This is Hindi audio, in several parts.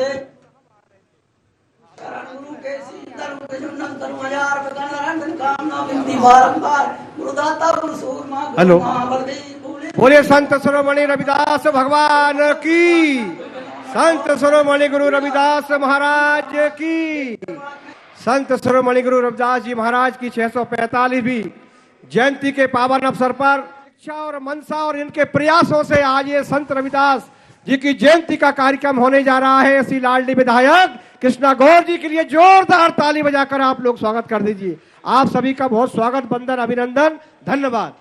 के शरण गुरु के शीतल के सुन्नत करूं हजार प्रकार रंजन कामना विनती बारंबार गुरुदाता गुरु सूरमा हेलो बलदेव बोले संत शिरोमणि रविदास भगवान की, संत शिरोमणि गुरु रविदास महाराज की, संत शिरोमणि गुरु रविदास जी महाराज की 645वीं जयंती के पावन अवसर पर इच्छा और मनसा और इनके प्रयासों से आज ये संत रविदास जी की जयंती का कार्यक्रम होने जा रहा है। ऐसी लाडली विधायक कृष्णा गौर जी के लिए जोरदार ताली बजाकर आप लोग स्वागत कर दीजिए। आप सभी का बहुत स्वागत, वंदन, अभिनंदन, धन्यवाद।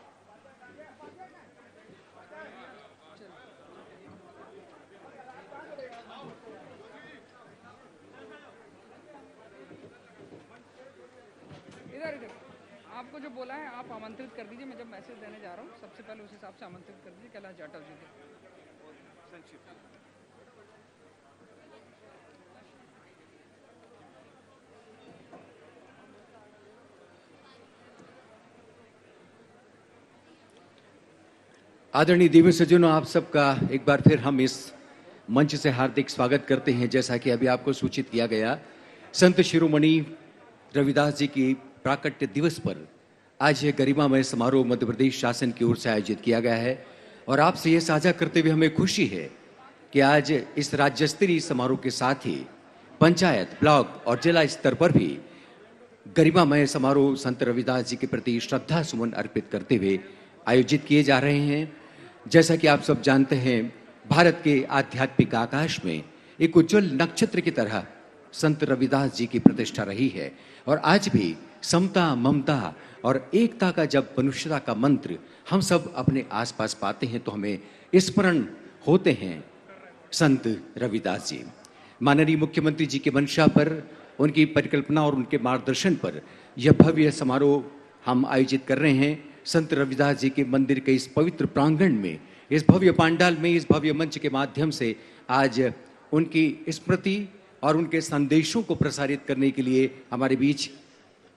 आपको जो बोला है आप आमंत्रित कर दीजिए। मैं जब मैसेज देने जा रहा हूँ सबसे पहले उस हिसाब से आमंत्रित कर दीजिए कैलाश जाटव जी को। आदरणीय देवी सज्जनों, आप सबका एक बार फिर हम इस मंच से हार्दिक स्वागत करते हैं। जैसा कि अभी आपको सूचित किया गया, संत शिरोमणि रविदास जी की प्राकट्य दिवस पर आज यह गरिमामय समारोह मध्य प्रदेश शासन की ओर से आयोजित किया गया है और आपसे यह साझा करते हुए हमें खुशी है कि आज इस राज्य स्तरीय समारोह के साथ ही पंचायत, ब्लॉक और जिला स्तर पर भी गरिमामय समारोह संत रविदास जी के प्रति श्रद्धा सुमन अर्पित करते हुए आयोजित किए जा रहे हैं। जैसा कि आप सब जानते हैं, भारत के आध्यात्मिक आकाश में एक उज्जवल नक्षत्र की तरह संत रविदास जी की प्रतिष्ठा रही है और आज भी समता, ममता और एकता का जब मनुष्यता का मंत्र हम सब अपने आसपास पाते हैं तो हमें स्मरण होते हैं संत रविदास जी। माननीय मुख्यमंत्री जी की मंशा पर, उनकी परिकल्पना और उनके मार्गदर्शन पर यह भव्य समारोह हम आयोजित कर रहे हैं। संत रविदास जी के मंदिर के इस पवित्र प्रांगण में, इस भव्य पांडाल में, इस भव्य मंच के माध्यम से आज उनकी स्मृति और उनके संदेशों को प्रसारित करने के लिए हमारे बीच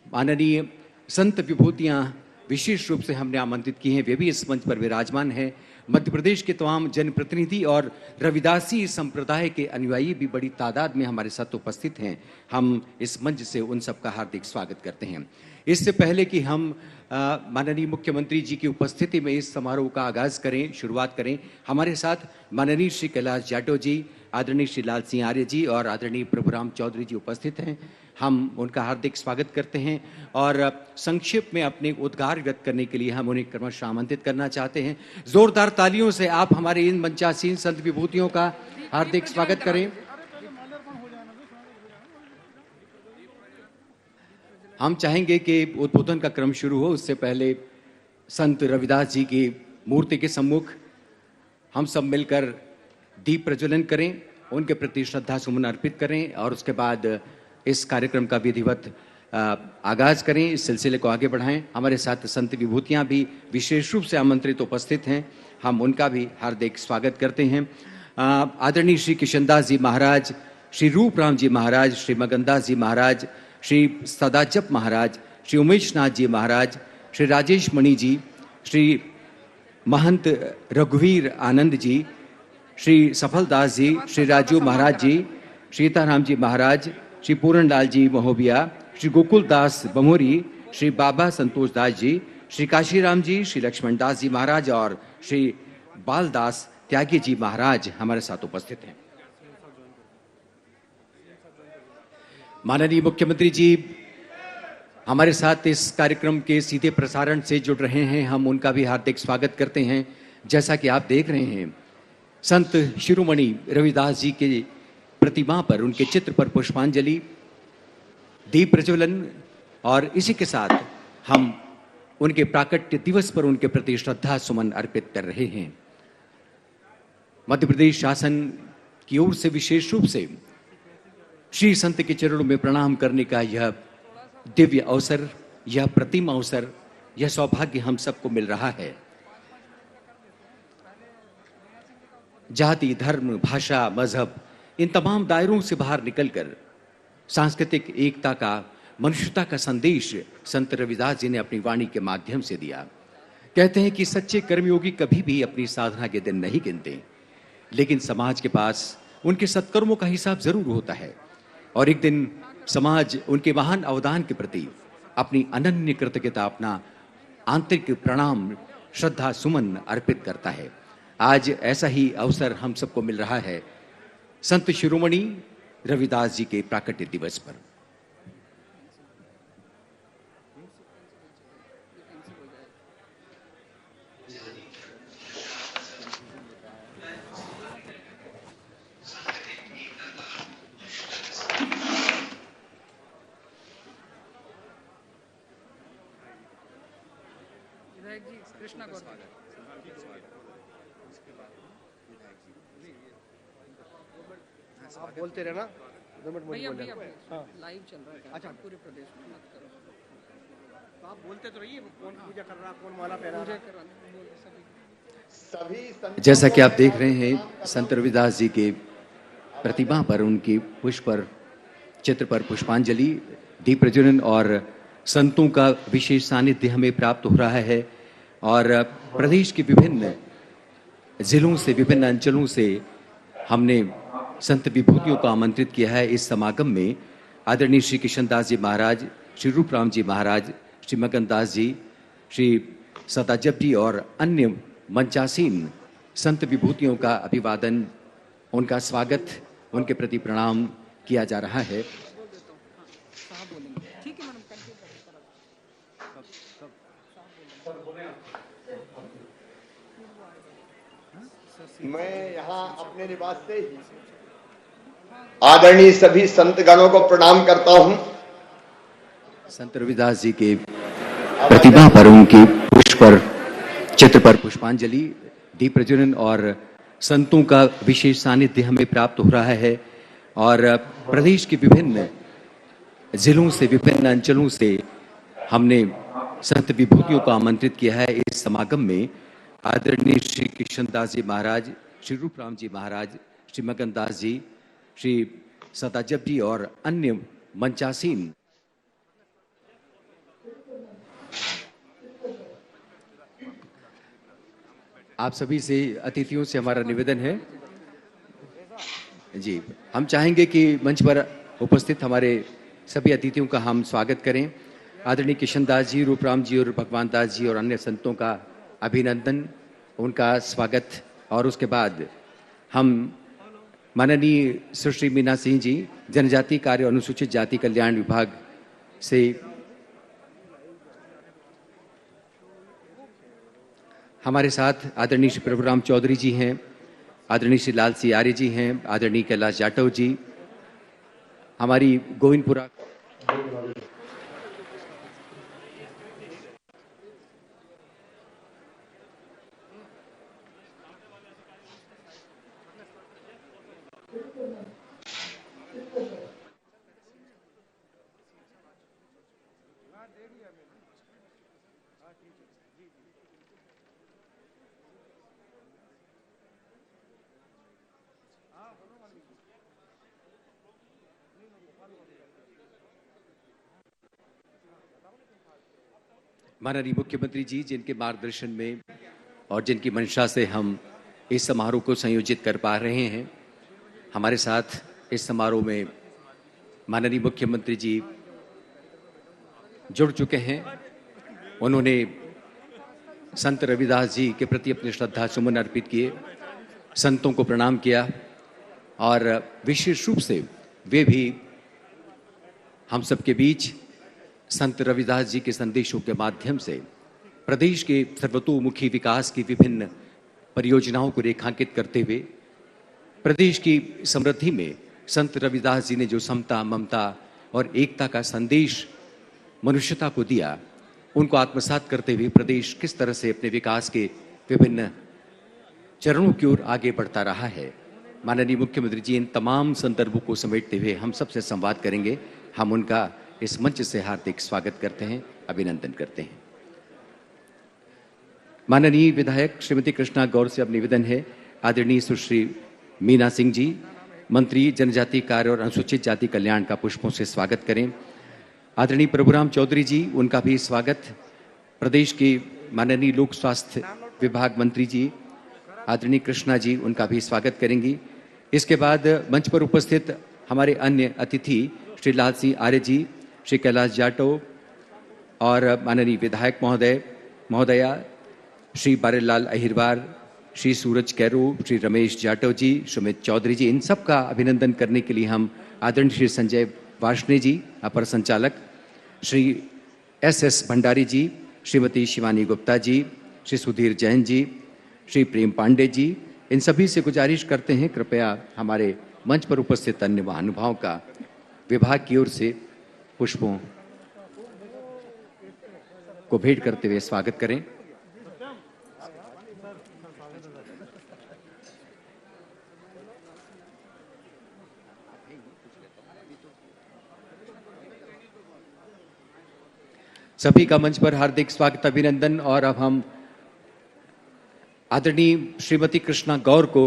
माननीय संत विभूतियां विशेष रूप से हमने आमंत्रित की हैं। वे भी इस मंच पर विराजमान हैं। मध्य प्रदेश के तमाम जनप्रतिनिधि और रविदासी संप्रदाय के अनुयायी भी बड़ी तादाद में हमारे साथ उपस्थित हैं। हम इस मंच से उन सबका हार्दिक स्वागत करते हैं। इससे पहले कि हम माननीय मुख्यमंत्री जी की उपस्थिति में इस समारोह का आगाज करें, शुरुआत करें, हमारे साथ माननीय श्री कैलाश जाटव जी, आदरणीय श्री लाल सिंह आर्य जी और आदरणीय प्रभुराम चौधरी जी उपस्थित हैं। हम उनका हार्दिक स्वागत करते हैं और संक्षेप में अपने उद्गार व्यक्त करने के लिए हम उन्हें क्रमशः आमंत्रित करना चाहते हैं। जोरदार तालियों से आप हमारे इन मंचासीन संत विभूतियों का हार्दिक स्वागत करें। हम चाहेंगे कि उद्बोधन का क्रम शुरू हो, उससे पहले संत रविदास जी की मूर्ति के सम्मुख हम सब मिलकर दीप प्रज्वलन करें, उनके प्रति श्रद्धा सुमन अर्पित करें और उसके बाद इस कार्यक्रम का विधिवत आगाज करें, इस सिलसिले को आगे बढ़ाएं। हमारे साथ संत विभूतियां भी विशेष रूप से आमंत्रित उपस्थित हैं, हम उनका भी हार्दिक स्वागत करते हैं। आदरणीय श्री किशनदास जी महाराज, श्री रूपराम जी महाराज, श्री मगनदास जी महाराज, श्री सदाजप महाराज, श्री उमेश नाथ जी महाराज, श्री राजेश मणि जी, श्री महंत रघुवीर आनंद जी, श्री सफलदास जी, श्री राजू महाराज जी, सीताराम जी महाराज, श्री पूरनलाल जी महोबिया, श्री गोकुल दास बमोरी, श्री बाबा संतोष दास जी, श्री काशीराम जी, श्री लक्ष्मण दास जी महाराज और श्री बालदास त्यागी जी महाराज हमारे साथ उपस्थित हैं। माननीय मुख्यमंत्री जी हमारे साथ इस कार्यक्रम के सीधे प्रसारण से जुड़ रहे हैं, हम उनका भी हार्दिक स्वागत करते हैं। जैसा कि आप देख रहे हैं, संत शिरोमणि रविदास जी के प्रतिमा पर, उनके चित्र पर पुष्पांजलि, दीप प्रज्वलन और इसी के साथ हम उनके प्राकट्य दिवस पर उनके प्रति श्रद्धा सुमन अर्पित कर रहे हैं। मध्य प्रदेश शासन की ओर से विशेष रूप से श्री संत के चरणों में प्रणाम करने का यह दिव्य अवसर, यह प्रतिम अवसर, यह सौभाग्य हम सबको मिल रहा है। जाति, धर्म, भाषा, मजहब, इन तमाम दायरों से बाहर निकलकर सांस्कृतिक एकता का, मनुष्यता का संदेश संत रविदास जी ने अपनी वाणी के माध्यम से दिया। कहते हैं कि सच्चे कर्मयोगी कभी भी अपनी साधना के दिन नहीं गिनते, लेकिन समाज के पास उनके सत्कर्मों का हिसाब जरूर होता है और एक दिन समाज उनके महान अवदान के प्रति अपनी अनन्य कृतज्ञता, अपना आंतरिक प्रणाम, श्रद्धा सुमन अर्पित करता है। आज ऐसा ही अवसर हम सबको मिल रहा है संत शिरोमणि रविदास जी के प्राकट्य दिवस पर। विधायक जी कृष्णा गौर आप बोलते रहना, 2 मिनट मुझे भैया बोलने भैया दो। हाँ, लाइव चल रहा है। अच्छा। पूरे प्रदेश में मत करो। तो आप बोलते तो रहिए, कौन पूजा कर रहा, कौन माला पहना पूजा रहा। कराने सभी जैसा कि आप देख रहे हैं संत रविदास जी के प्रतिमा पर, उनकी पुष्प पर, चित्र पर पुष्पांजलि, दीप प्रज्वलन और संतों का विशेष सानिध्य हमें प्राप्त हो रहा है। और प्रदेश के विभिन्न जिलों से, विभिन्न अंचलों से हमने संत विभूतियों को आमंत्रित किया है। इस समागम में आदरणीय श्री कृष्णदास जी महाराज, श्री रूपराम जी महाराज, श्री मगनदास जी, श्री सदाजब जी और अन्य मंचासीन संत विभूतियों का अभिवादन, उनका स्वागत, उनके प्रति प्रणाम किया जा रहा है। साहब बोलेंगे। ठीक है मैडम, कंटिन्यू करें। मैं यहाँ अपने निवास से ही आदरणीय सभी संत गणों को प्रणाम करता हूँ। संत रविदास जी के प्रतिमा पर, उनकी पुष्प पर, चित्र पर पुष्पांजलि, दीप प्रज्वलन और संतों का विशेष सानिध्य हमें प्राप्त हो रहा है। और प्रदेश के विभिन्न जिलों से, विभिन्न अंचलों से हमने संत विभूतियों को आमंत्रित किया है। इस समागम में आदरणीय श्री कृष्णदास जी महाराज, श्री रूपराम जी महाराज, श्री मगनदास जी, श्री सदाजब जी और अन्य मंचासीन आप सभी से, अतिथियों से हमारा निवेदन है जी, हम चाहेंगे कि मंच पर उपस्थित हमारे सभी अतिथियों का हम स्वागत करें। आदरणीय कृष्णदास जी, रूपराम जी और भगवान दास जी और अन्य संतों का अभिनंदन, उनका स्वागत। और उसके बाद हम माननीय सुश्री मीना सिंह जी, जनजाति कार्य और अनुसूचित जाति कल्याण विभाग से हमारे साथ आदरणीय श्री प्रभुराम चौधरी जी हैं, आदरणीय श्री लाल सिंह आर्य जी हैं, आदरणीय कैलाश जाटव जी, हमारी गोविंदपुरा माननीय मुख्यमंत्री जी, जिनके मार्गदर्शन में और जिनकी मंशा से हम इस समारोह को संयोजित कर पा रहे हैं, हमारे साथ इस समारोह में माननीय मुख्यमंत्री जी जुड़ चुके हैं। उन्होंने संत रविदास जी के प्रति अपनी श्रद्धा सुमन अर्पित किए, संतों को प्रणाम किया और विशेष रूप से वे भी हम सबके बीच संत रविदास जी के संदेशों के माध्यम से प्रदेश के सर्वतोमुखी विकास की विभिन्न परियोजनाओं को रेखांकित करते हुए प्रदेश की समृद्धि में संत रविदास जी ने जो समता, ममता और एकता का संदेश मनुष्यता को दिया, उनको आत्मसात करते हुए प्रदेश किस तरह से अपने विकास के विभिन्न चरणों की ओर आगे बढ़ता रहा है। माननीय मुख्यमंत्री जी इन तमाम संदर्भों को समेटते हुए हम सबसे संवाद करेंगे। हम उनका इस मंच से हार्दिक स्वागत करते हैं, अभिनंदन करते हैं। माननीय विधायक श्रीमती कृष्णा गौर से अब निवेदन है, आदरणीय सुश्री मीना सिंह जी, मंत्री जनजाति कार्य और अनुसूचित जाति कल्याण का पुष्पों से स्वागत करें। आदरणीय प्रभुराम चौधरी जी, उनका भी स्वागत। प्रदेश के माननीय लोक स्वास्थ्य विभाग मंत्री जी आदरणीय कृष्णा जी, उनका भी स्वागत करेंगी। इसके बाद मंच पर उपस्थित हमारे अन्य अतिथि श्री लाल सिंह आर्य जी, श्री कैलाश जाटव और माननीय विधायक महोदया श्री बारेलाल अहिरवार, श्री सूरज कैरो, श्री रमेश जाटव जी, सुमित चौधरी जी, इन सब का अभिनंदन करने के लिए हम आदरणीय श्री संजय वार्ष्णेय जी अपर संचालक, श्री एस भंडारी जी, श्रीमती शिवानी गुप्ता जी, श्री सुधीर जैन जी, श्री प्रेम पांडे जी, इन सभी से गुजारिश करते हैं कृपया हमारे मंच पर उपस्थित अन्य महानुभावों का विभाग की ओर से पुष्पों को भेंट करते हुए स्वागत करें। सभी का मंच पर हार्दिक स्वागत अभिनंदन। और अब हम आदरणीय श्रीमती कृष्णा गौर को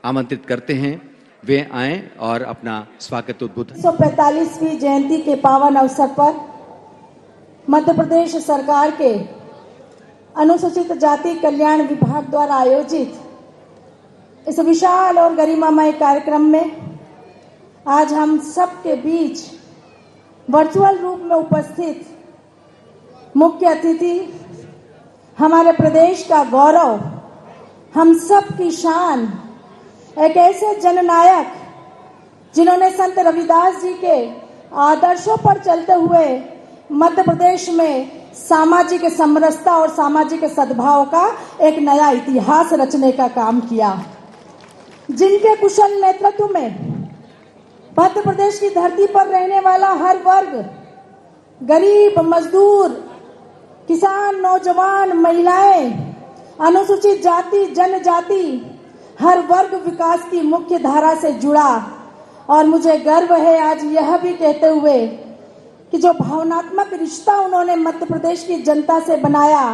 आमंत्रित करते हैं, वे आएं और अपना स्वागत उद्बोधन। 145वीं जयंती के पावन अवसर पर मध्य प्रदेश सरकार के अनुसूचित जाति कल्याण विभाग द्वारा आयोजित इस विशाल और गरिमामय कार्यक्रम में आज हम सबके बीच वर्चुअल रूप में उपस्थित मुख्य अतिथि, हमारे प्रदेश का गौरव, हम सब की शान, एक ऐसे जननायक जिन्होंने संत रविदास जी के आदर्शों पर चलते हुए मध्य प्रदेश में सामाजिक समरसता और सामाजिक सद्भाव का एक नया इतिहास रचने का काम किया, जिनके कुशल नेतृत्व में मध्य प्रदेश की धरती पर रहने वाला हर वर्ग, गरीब, मजदूर, किसान, नौजवान, महिलाएं, अनुसूचित जाति, जनजाति, हर वर्ग विकास की मुख्य धारा से जुड़ा। और मुझे गर्व है आज यह भी कहते हुए कि जो भावनात्मक रिश्ता उन्होंने मध्य प्रदेश की जनता से बनाया,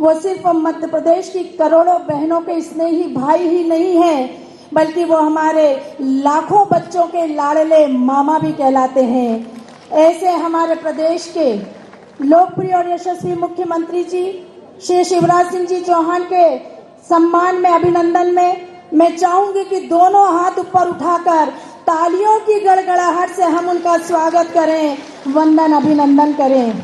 वो सिर्फ मध्य प्रदेश की करोड़ों बहनों के स्नेही भाई ही नहीं है, बल्कि वो हमारे लाखों बच्चों के लाडले मामा भी कहलाते हैं। ऐसे हमारे प्रदेश के लोकप्रिय और यशस्वी मुख्यमंत्री जी श्री शिवराज सिंह जी चौहान के सम्मान में, अभिनंदन में मैं चाहूंगी कि दोनों हाथ ऊपर उठाकर तालियों की गड़गड़ाहट से हम उनका स्वागत करें, वंदन, अभिनंदन करें।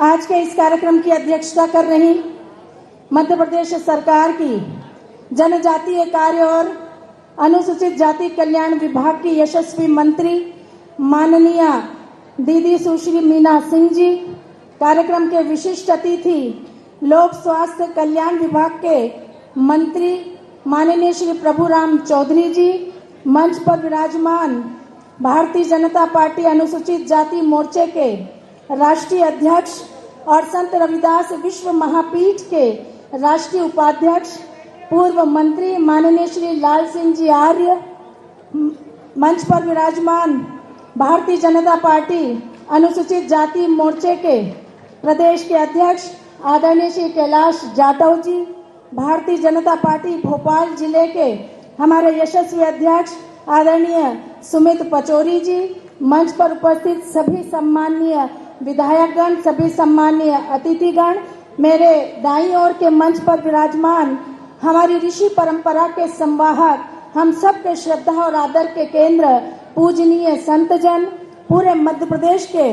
आज के इस कार्यक्रम की अध्यक्षता कर रही मध्य प्रदेश सरकार की जनजातीय कार्य और अनुसूचित जाति कल्याण विभाग की यशस्वी मंत्री माननीय दीदी सुश्री मीना सिंह जी, कार्यक्रम के विशिष्ट अतिथि लोक स्वास्थ्य कल्याण विभाग के मंत्री माननीय श्री प्रभुराम चौधरी जी, मंच पर विराजमान भारतीय जनता पार्टी अनुसूचित जाति मोर्चे के राष्ट्रीय अध्यक्ष और संत रविदास विश्व महापीठ के राष्ट्रीय उपाध्यक्ष पूर्व मंत्री माननीय श्री लाल सिंह जी आर्य, मंच पर विराजमान भारतीय जनता पार्टी अनुसूचित जाति मोर्चे के प्रदेश के अध्यक्ष आदरणीय श्री कैलाश जाटव जी, भारतीय जनता पार्टी भोपाल जिले के हमारे यशस्वी अध्यक्ष आदरणीय सुमित पचौरी जी, मंच पर उपस्थित सभी सम्माननीय विधायकगण, सभी सम्माननीय अतिथिगण, मेरे दाईं ओर के मंच पर विराजमान हमारी ऋषि परंपरा के संवाहक, हम सब के श्रद्धा और आदर के केंद्र पूजनीय संतजन, पूरे मध्य प्रदेश के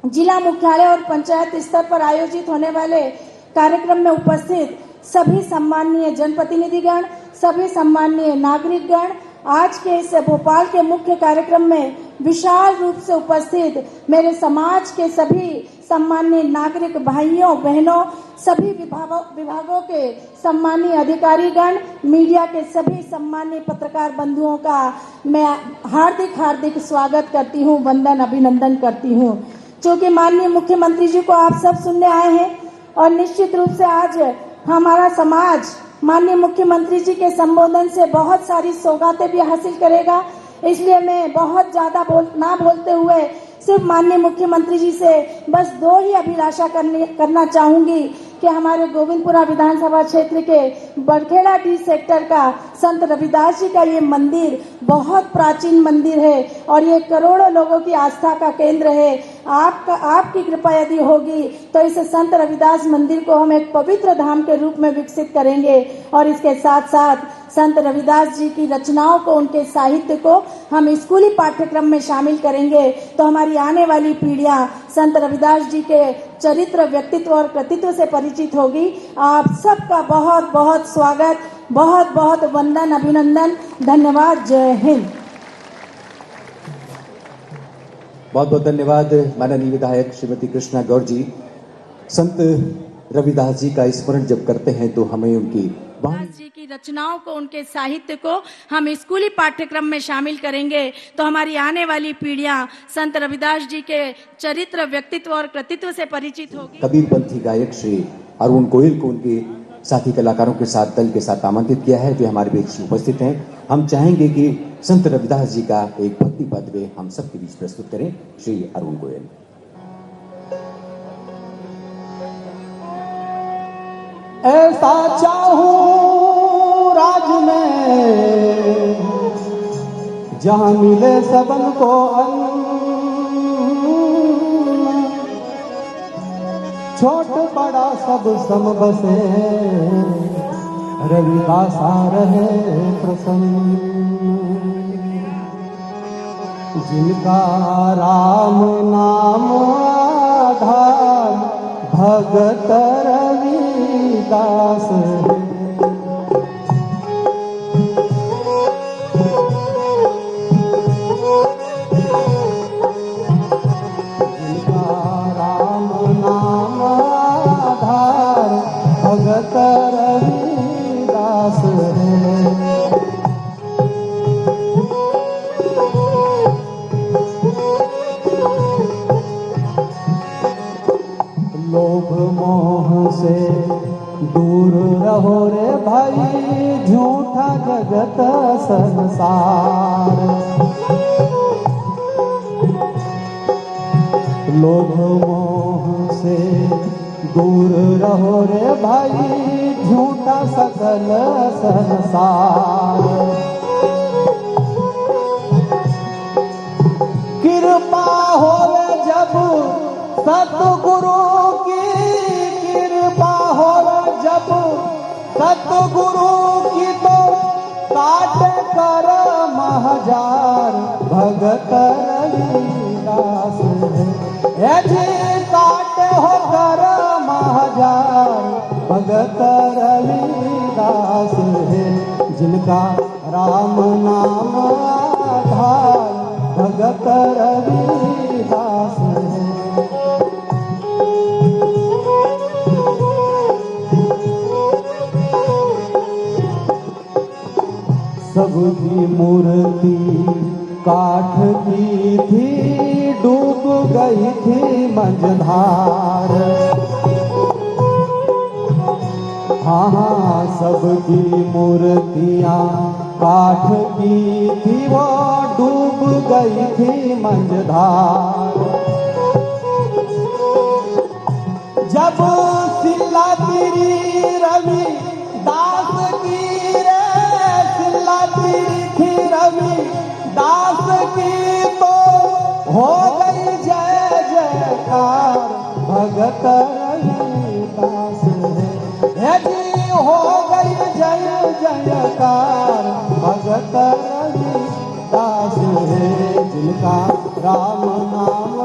जिला मुख्यालय और पंचायत स्तर पर आयोजित होने वाले कार्यक्रम में उपस्थित सभी सम्माननीय जनप्रतिनिधिगण, सभी सम्माननीय नागरिकगण, आज के इस भोपाल के मुख्य कार्यक्रम में विशाल रूप से उपस्थित मेरे समाज के सभी सम्माननीय नागरिक भाइयों बहनों, सभी विभागों के सम्माननीय अधिकारीगण, मीडिया के सभी सम्माननीय पत्रकार बंधुओं का मैं हार्दिक स्वागत करती हूं, वंदन, अभिनंदन करती हूं। क्योंकि माननीय मुख्यमंत्री जी को आप सब सुनने आए हैं और निश्चित रूप से आज हमारा समाज माननीय मुख्यमंत्री जी के संबोधन से बहुत सारी सौगातें भी हासिल करेगा, इसलिए मैं बहुत ज्यादा ना बोलते हुए सिर्फ माननीय मुख्यमंत्री जी से बस दो ही अभिलाषा करना चाहूंगी कि हमारे गोविंदपुरा विधानसभा क्षेत्र के बड़खेड़ा डी सेक्टर का संत रविदास जी का ये मंदिर बहुत प्राचीन मंदिर है और ये करोड़ों लोगों की आस्था का केंद्र है। आपकी कृपा यदि होगी तो इस संत रविदास मंदिर को हम एक पवित्र धाम के रूप में विकसित करेंगे और इसके साथ साथ संत रविदास जी की रचनाओं को, उनके साहित्य को हम स्कूली पाठ्यक्रम में शामिल करेंगे तो हमारी आने वाली पीढ़ियां संत रविदास जी के चरित्र, व्यक्तित्व और कृतित्व से परिचित होगी। आप सबका बहुत बहुत स्वागत, बहुत बहुत वंदन, अभिनंदन, धन्यवाद। जय हिंद। बहुत बहुत धन्यवाद माननीय विधायक श्रीमती कृष्णा गौर जी। संत रविदास जी का स्मरण जब करते हैं तो हमें उनकी रविदास जी की रचनाओं को, उनके साहित्य को हम स्कूली पाठ्यक्रम में शामिल करेंगे तो हमारी आने वाली पीढ़ियां संत रविदास जी के चरित्र, व्यक्तित्व और कृतित्व से परिचित होगी। कबीरपंथी गायक श्री अरुण गोयल को उनके साथी कलाकारों के साथ दल के साथ आमंत्रित किया है जो हमारे बीच उपस्थित हैं। हम चाहेंगे कि संत रविदास जी का एक भक्ति पद वे हम सबके बीच प्रस्तुत करें। श्री अरुण गोयल। ऐसा चाहूं राज में जहां मिले सबन को छोट बड़ा सब सम बसे, रविदासा रहे प्रसन्न। जिनका राम नाम आधार भगत रविदास है। जिनका राम नाम आधार भगत रविदास है। लोभ मोह से दूर रहो रे भाई, झूठा जगत संसार। लोभ मोह से दूर रहो रे भाई, झूठा सकल संसार। कृपा होवे जब सतगुरु की, कृपा होवे जब सतगुरु की तो काट कर महजार भगत रविदास है। जी काट हो कर महजार भगत रविदास है। जिनका राम नाम आधार भगत रविदास है। सबकी मूर्ति काठ की थी, डूब गई थी मंझधार। हाँ हाँ सबकी मूर्तियाँ काठ की थी, वो डूब गई थी मंझधार। जब सिल्ला तेरी रवि दास की रे, सिल्ला तेरी थी रवि दास की तो हो गई जय जयकार भगत रविदास है। जी हो गई जय जयकार भगत रविदास है। जिनका राम नाम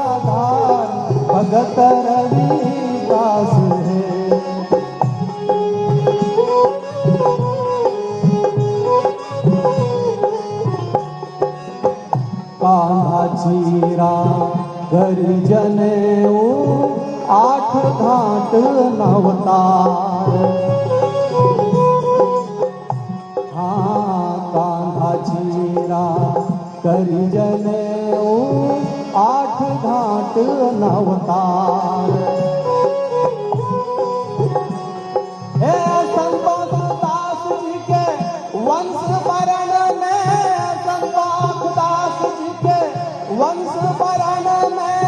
आधार भगत रविदास है। कान्हा चीरा गरिजन आठ घाट नवतार। हाँ कान्हा चीरा गरिजन आठ घाट नवतार। हे संतोष दास जी के वंश वरण में, संतोष दास जी के वंश वरण में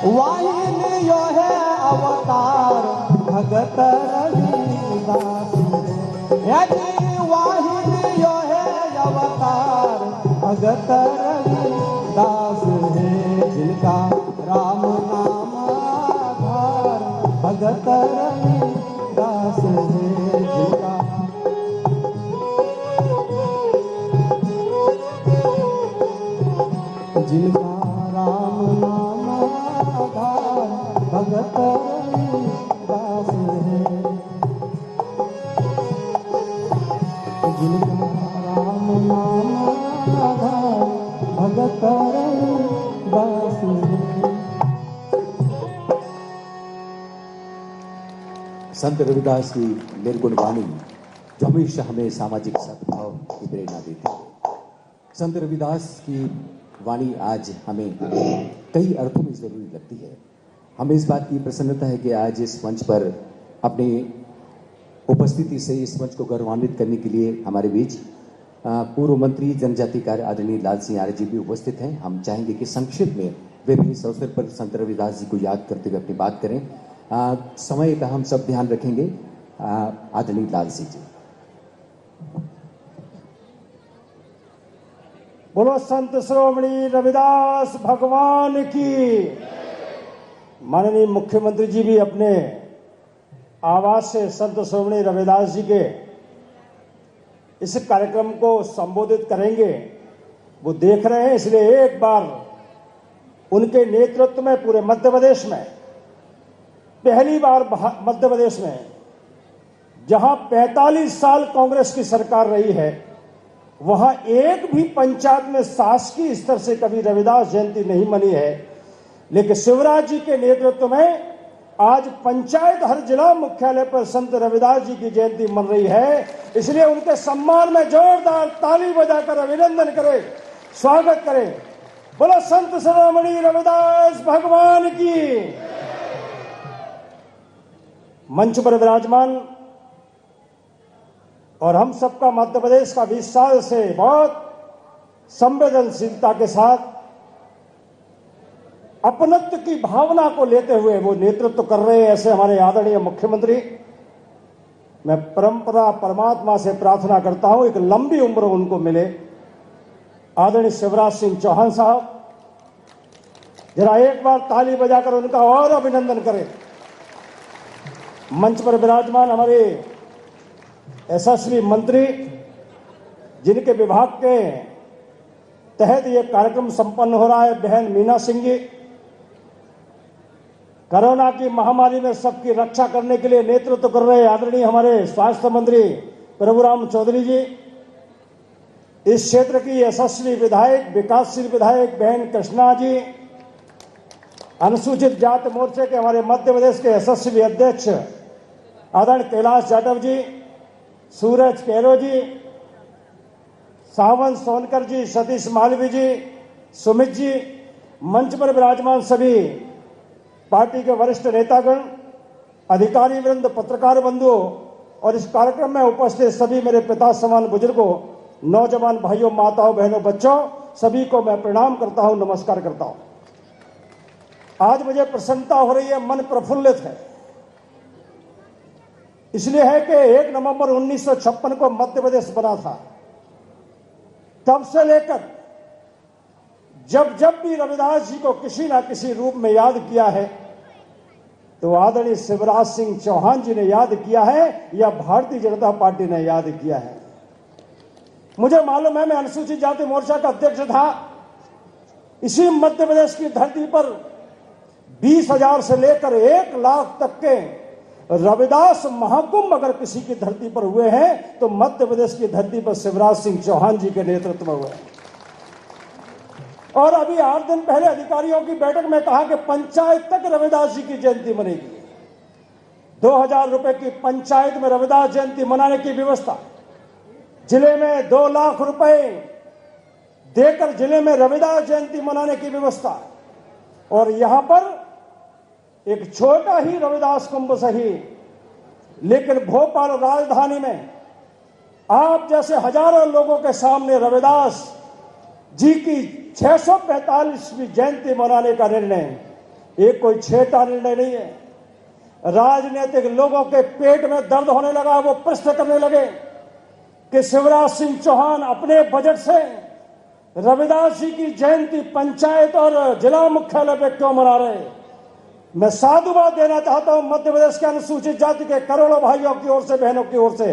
वाहिनियो है अवतार भगत रविदास है। वाहिनियो है अवतार भगत रविदास है। जिनका राम नाम आधार भगत रविदास है जिनका राम नाम आधार भगत रविदास है जिनका राम नाम आधार भगत रविदास है। संत रविदास की निर्गुण वाणी जो हमेशा हमें सामाजिक सद्भाव की प्रेरणा देती है। संत रविदास की वाणी आज हमें कई अर्थों में जरूरी लगती है। हमें इस बात की प्रसन्नता है कि आज इस मंच पर अपनी उपस्थिति से इस मंच को गौरवान्वित करने के लिए हमारे बीच पूर्व मंत्री जनजाति कार्य आदरणीय लाल सिंह आर्य जी भी उपस्थित हैं। हम चाहेंगे कि संक्षिप्त में वे भी इस अवसर पर संत रविदास जी को याद करते हुए अपनी बात करें। समय का हम सब ध्यान रखेंगे। आदरणीय लाल सिंह जी। बोलो संत श्रोमणी रविदास भगवान की। माननीय मुख्यमंत्री जी भी अपने आवाज से संत श्रोमणी रविदास जी के इस कार्यक्रम को संबोधित करेंगे। वो देख रहे हैं, इसलिए एक बार उनके नेतृत्व में पूरे मध्य प्रदेश में पहली बार मध्य प्रदेश में जहां 45 साल कांग्रेस की सरकार रही है वहां एक भी पंचायत में शासकीय स्तर से कभी रविदास जयंती नहीं मनी है। लेकिन शिवराज जी के नेतृत्व में आज पंचायत हर जिला मुख्यालय पर संत रविदास जी की जयंती मन रही है। इसलिए उनके सम्मान में जोरदार ताली बजाकर अभिनंदन करें, स्वागत करें। बोलो संत शिरोमणि रविदास भगवान की। मंच पर विराजमान और हम सबका मध्य प्रदेश का 20 साल से बहुत संवेदनशीलता के साथ अपनत्व की भावना को लेते हुए वो नेतृत्व कर रहे हैं ऐसे हमारे आदरणीय मुख्यमंत्री। मैं परंपरा परमात्मा से प्रार्थना करता हूं एक लंबी उम्र उनको मिले। आदरणीय शिवराज सिंह चौहान साहब, जरा एक बार ताली बजाकर उनका और अभिनंदन करें। मंच पर विराजमान हमारे यशस्वी मंत्री, जिनके विभाग के तहत यह कार्यक्रम संपन्न हो रहा है, बहन मीना सिंह जी। कोरोना की महामारी में सबकी रक्षा करने के लिए नेतृत्व कर रहे आदरणीय हमारे स्वास्थ्य मंत्री प्रभुराम चौधरी जी। इस क्षेत्र की यशस्वी विधायक, विकासशील विधायक बहन कृष्णा जी। अनुसूचित जाति मोर्चे के हमारे मध्य प्रदेश के यशस्वी अध्यक्ष आदरणीय कैलाश जाटव जी, सूरज कैरो जी, सावन सोनकर जी, सतीश मालवी जी, सुमित जी। मंच पर विराजमान सभी पार्टी के वरिष्ठ नेतागण, अधिकारी वृंद, पत्रकार बंधुओं और इस कार्यक्रम में उपस्थित सभी मेरे पिता समान बुजुर्गों, नौजवान भाइयों, माताओं, बहनों, बच्चों, सभी को मैं प्रणाम करता हूं, नमस्कार करता हूं। आज मुझे प्रसन्नता हो रही है, मन प्रफुल्लित है। इसलिए है कि 1 नवंबर 1956 को मध्य प्रदेश बना था। तब से लेकर जब जब भी रविदास जी को किसी ना किसी रूप में याद किया है तो आदरणीय शिवराज सिंह चौहान जी ने याद किया है या भारतीय जनता पार्टी ने याद किया है। मुझे मालूम है, मैं अनुसूचित जाति मोर्चा का अध्यक्ष था। इसी मध्य प्रदेश की धरती पर 20,000 से लेकर 1 लाख तक के रविदास महाकुंभ अगर किसी की धरती पर हुए हैं तो मध्य प्रदेश की धरती पर शिवराज सिंह चौहान जी के नेतृत्व में हुए हैं। और अभी 8 दिन पहले अधिकारियों की बैठक में कहा कि पंचायत तक रविदास जी की जयंती मनेगी। 2,000 रुपए की पंचायत में रविदास जयंती मनाने की व्यवस्था, जिले में 2 लाख रुपए देकर जिले में रविदास जयंती मनाने की व्यवस्था। और यहां पर एक छोटा ही रविदास कुंभ सही, लेकिन भोपाल राजधानी में आप जैसे हजारों लोगों के सामने रविदास जी की 645वीं जयंती मनाने का निर्णय एक कोई छोटा निर्णय नहीं है। राजनीतिक लोगों के पेट में दर्द होने लगा, वो प्रश्न करने लगे कि शिवराज सिंह चौहान अपने बजट से रविदास जी की जयंती पंचायत और जिला मुख्यालय पे क्यों मना रहे? मैं साधुवाद देना चाहता हूं मध्य प्रदेश के अनुसूचित जाति के करोड़ों भाइयों की ओर से, बहनों की ओर से।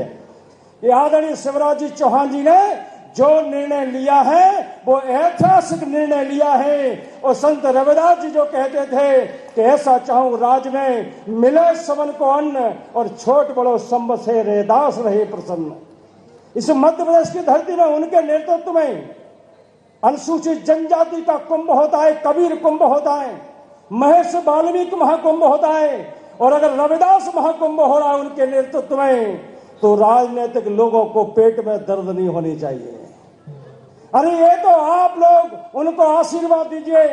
ये आदरणीय शिवराज जी चौहान जी ने जो निर्णय लिया है वो ऐतिहासिक निर्णय लिया है। और संत रविदास जी जो कहते थे कि ऐसा चाहूं राज में मिले सबन को अन्न और छोट बड़ो संब से रैदास रहे प्रसन्न। इस मध्य प्रदेश की धरती में उनके नेतृत्व में अनुसूचित जनजाति का कुंभ होता है, कबीर कुंभ होता है, महेश वाल्मीकि महाकुंभ होता है। और अगर रविदास महाकुंभ हो रहा है उनके नेतृत्व में, तो राजनीतिक लोगों को पेट में दर्द नहीं होनी चाहिए। अरे ये तो आप लोग उनको आशीर्वाद दीजिए।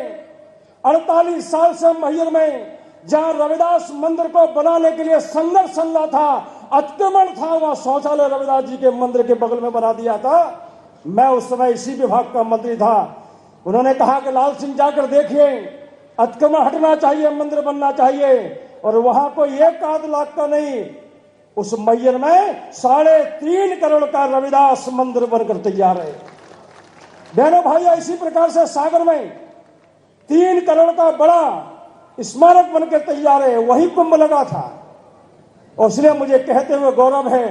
48 साल से मैहर में जहां रविदास मंदिर को बनाने के लिए संघर्ष चल रहा था, अतिक्रमण था, वहां शौचालय रविदास जी के मंदिर के बगल में बना दिया था। मैं उस समय इसी विभाग का मंत्री था। उन्होंने कहा कि लाल सिंह जाकर देखिए, अतिक्रमण हटना चाहिए, मंदिर बनना चाहिए। और वहां को 1 लाख का नहीं, उस मैहर में 3.5 करोड़ का रविदास मंदिर बनकर तैयार है। बहनों भाइयों, इसी प्रकार से सागर में 3 करोड़ का बड़ा स्मारक बनकर तैयार है, वही कुंभ लगा था। और इसलिए मुझे कहते हुए गौरव है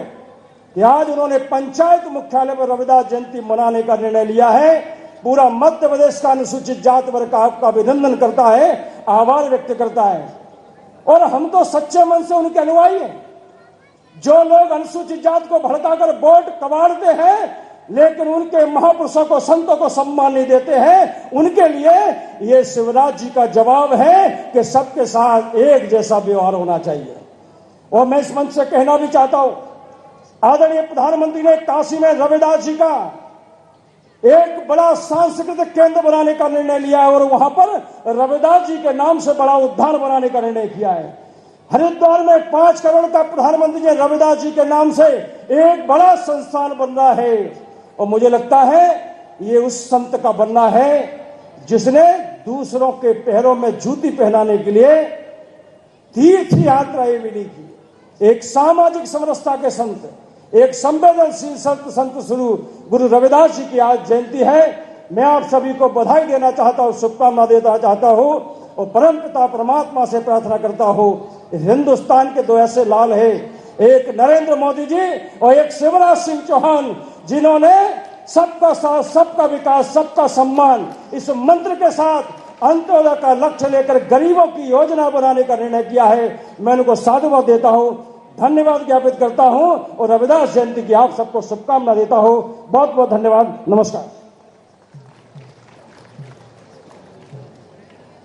कि आज उन्होंने पंचायत मुख्यालय में रविदास जयंती मनाने का निर्णय लिया है। पूरा मध्य प्रदेश का अनुसूचित जाति वर्ग का आपका अभिनंदन करता है, आभार व्यक्त करता है। और हम तो सच्चे मन से उनके अनुयायी हैं। जो लोग अनुसूचित जाति को भड़काकर वोट कबाड़ते हैं लेकिन उनके महापुरुषों को, संतों को सम्मान नहीं देते हैं, उनके लिए ये शिवराज जी का जवाब है कि सबके साथ एक जैसा व्यवहार होना चाहिए। और मैं इस मंच से कहना भी चाहता हूं, आदरणीय प्रधानमंत्री ने काशी में रविदास जी का एक बड़ा सांस्कृतिक केंद्र बनाने का निर्णय लिया है और वहां पर रविदास जी के नाम से बड़ा उद्यान बनाने का निर्णय किया है। हरिद्वार में 5 करोड़ का प्रधानमंत्री जी रविदास जी के नाम से एक बड़ा संस्थान बन रहा है। और मुझे लगता है ये उस संत का बनना है जिसने दूसरों के पैरों में जूती पहनाने के लिए तीर्थ यात्राएं भी नहीं की। एक सामाजिक समरसता के संत, एक संवेदनशील संत श्री गुरु रविदास जी की आज जयंती है। मैं आप सभी को बधाई देना चाहता हूं, शुभकामना देना चाहता हूं और परम पिता परमात्मा से प्रार्थना करता हूं। हिंदुस्तान के 2 ऐसे लाल हैं, एक नरेंद्र मोदी जी और एक शिवराज सिंह चौहान, जिन्होंने सबका साथ, सबका विकास, सबका सम्मान इस मंत्र के साथ अंत्योदय का लक्ष्य लेकर गरीबों की योजना बनाने का निर्णय किया है। मैं उनको साधुवाद देता हूं, धन्यवाद ज्ञापित करता हूं और रविदास जयंती की आप सबको शुभकामना देता हूं। बहुत बहुत धन्यवाद, नमस्कार।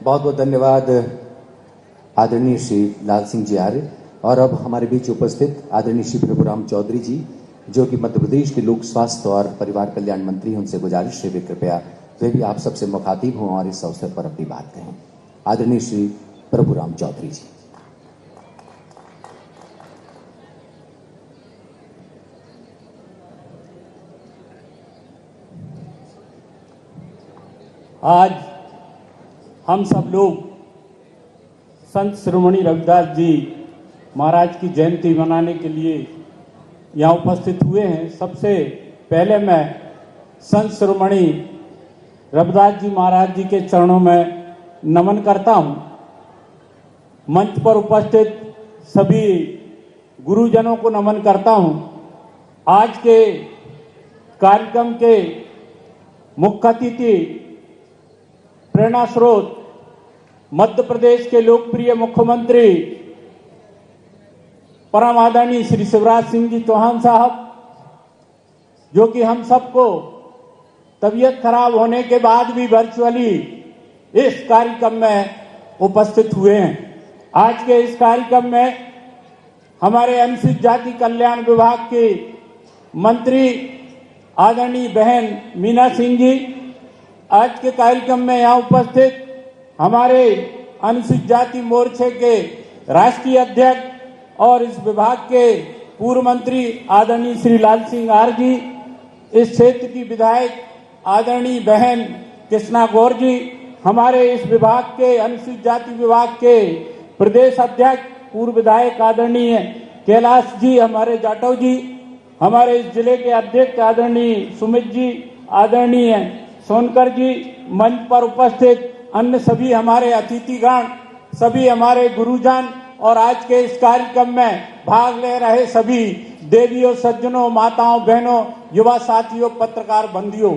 बहुत बहुत धन्यवाद आदरणीय श्री लाल सिंह जी आर्य। और अब हमारे बीच उपस्थित आदरणीय श्री प्रभुराम चौधरी जी, जो कि मध्य प्रदेश के लोक स्वास्थ्य और परिवार कल्याण मंत्री हैं, उनसे गुजारिश है वे कृपया वे भी आप सबसे मुखातिब हों और इस अवसर पर अपनी बात कहें। आदरणीय श्री प्रभुराम चौधरी जी। आज हम सब लोग संत शिरोमणि रविदास जी महाराज की जयंती मनाने के लिए यहाँ उपस्थित हुए हैं। सबसे पहले मैं संत शिरोमणि रविदास जी महाराज जी के चरणों में नमन करता हूँ। मंच पर उपस्थित सभी गुरुजनों को नमन करता हूँ। आज के कार्यक्रम के मुख्य अतिथि प्रेरणा स्रोत मध्य प्रदेश के लोकप्रिय मुख्यमंत्री परम आदरणीय श्री शिवराज सिंह जी चौहान साहब, जो कि हम सबको तबीयत खराब होने के बाद भी वर्चुअली इस कार्यक्रम में उपस्थित हुए हैं। आज के इस कार्यक्रम में हमारे अनुसूचित जाति कल्याण विभाग के मंत्री आदरणीय बहन मीना सिंह जी, आज के कार्यक्रम में यहाँ उपस्थित हमारे अनुसूचित जाति मोर्चे के राष्ट्रीय अध्यक्ष और इस विभाग के पूर्व मंत्री आदरणीय श्री लाल सिंह आर्य जी, इस क्षेत्र की विधायक आदरणीय बहन कृष्णा गौर जी, हमारे इस विभाग के अनुसूचित जाति विभाग के प्रदेश अध्यक्ष पूर्व विधायक आदरणीय कैलाश जी, हमारे जाटव जी, हमारे इस जिले के अध्यक्ष आदरणीय सुमित जी, आदरणीय सोनकर जी, मंच पर उपस्थित अन्य सभी हमारे अतिथिगण, सभी हमारे गुरुजन और आज के इस कार्यक्रम में भाग ले रहे सभी देवियों, सज्जनों, माताओं, बहनों, युवा साथियों, पत्रकार बंधुओं,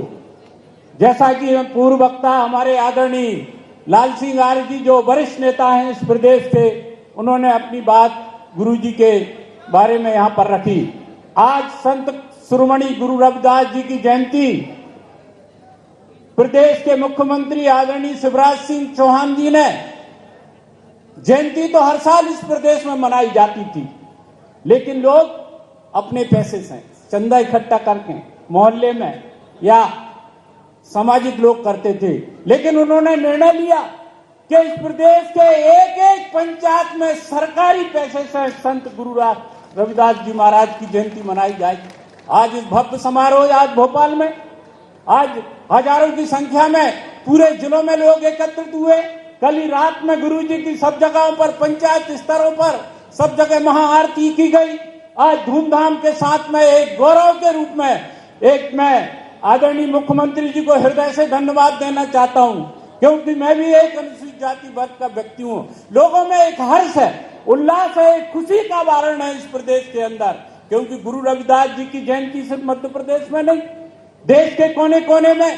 जैसा कि पूर्व वक्ता हमारे आदरणीय लाल सिंह आर्य जी जो वरिष्ठ नेता हैं इस प्रदेश के, उन्होंने अपनी बात गुरुजी के बारे में यहाँ पर रखी। आज संत शिरोमणि गुरु रविदास जी की जयंती प्रदेश के मुख्यमंत्री आदरणीय शिवराज सिंह चौहान जी ने, जयंती तो हर साल इस प्रदेश में मनाई जाती थी, लेकिन लोग अपने पैसे से चंदा इकट्ठा करके मोहल्ले में या सामाजिक लोग करते थे, लेकिन उन्होंने निर्णय लिया कि इस प्रदेश के एक एक पंचायत में सरकारी पैसे से संत गुरु रविदास जी महाराज की जयंती मनाई जाएगी। आज इस भव्य समारोह आज भोपाल में आज हजारों की संख्या में पूरे जिलों में लोग एकत्रित हुए। कल ही रात में गुरुजी की सब जगहों पर, पंचायत स्तरों पर सब जगह महाआरती की गई। आज धूमधाम के साथ में एक गौरव के रूप में मैं आदरणीय मुख्यमंत्री जी को हृदय से धन्यवाद देना चाहता हूं, क्योंकि मैं भी एक अनुसूचित जाति वर्ग का व्यक्ति हूं। लोगों में एक हर्ष है, उल्लास है, एक खुशी का वारण है इस प्रदेश के अंदर, क्योंकि गुरु रविदास जी की जयंती सिर्फ मध्य प्रदेश में नहीं, देश के कोने कोने में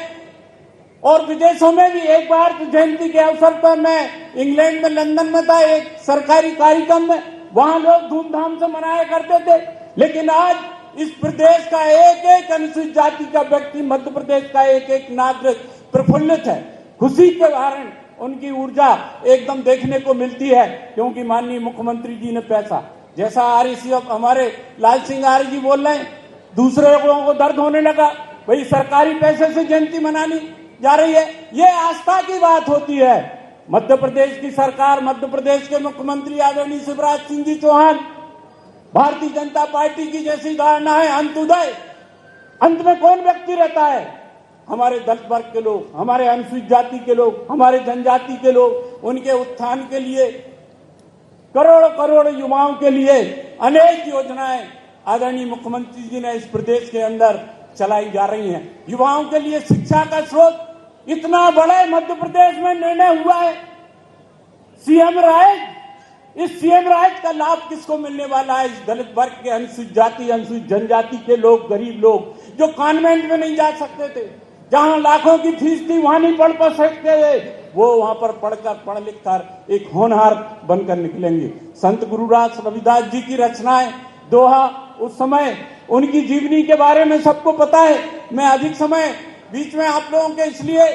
और विदेशों में भी। एक बार तो जयंती के अवसर पर मैं इंग्लैंड में, लंदन में था एक सरकारी कार्यक्रम में, वहां लोग धूमधाम से मनाया करते थे, लेकिन आज इस प्रदेश का एक एक अनुसूचित जाति का व्यक्ति, मध्य प्रदेश का एक एक नागरिक प्रफुल्लित है। खुशी के कारण उनकी ऊर्जा एकदम देखने को मिलती है, क्योंकि माननीय मुख्यमंत्री जी ने पैसा, जैसा आरएसी हमारे लाल सिंह आर्य जी बोल रहे हैं, दूसरे लोगों को दर्द होने लगा, भाई सरकारी पैसे से जयंती मनानी जा रही है। ये आस्था की बात होती है। मध्य प्रदेश की सरकार, मध्य प्रदेश के मुख्यमंत्री आदरणीय शिवराज सिंह जी चौहान, भारतीय जनता पार्टी की जैसी धारणा है अंत्योदय, अंत में कौन व्यक्ति रहता है? हमारे दलित वर्ग के लोग, हमारे अनुसूचित जाति के लोग, हमारे जनजाति के लोग, उनके उत्थान के लिए करोड़ों करोड़ युवाओं के लिए अनेक योजनाएं आदरणीय मुख्यमंत्री जी ने इस प्रदेश के अंदर चलाई जा रही हैं। युवाओं के लिए शिक्षा का स्रोत इतना बड़ा मध्य प्रदेश में निर्णय हुआ है। सीएम राइज, इस सीएम राइज का लाभ किसको मिलने वाला है? इस दलित वर्ग के, अनुसूचित जाति, अनुसूचित जनजाति के लोग, गरीब लोग जो कॉन्वेंट में नहीं जा सकते थे, जहां लाखों की फीस थी वहां नहीं पढ़ सकते थे, वो वहां पर पढ़ लिख कर एक होनहार बनकर निकलेंगे। संत गुरु रविदास जी की रचनाएं, दोहा, उस समय उनकी जीवनी के बारे में सबको पता है। मैं अधिक समय बीच में आप लोगों के इसलिए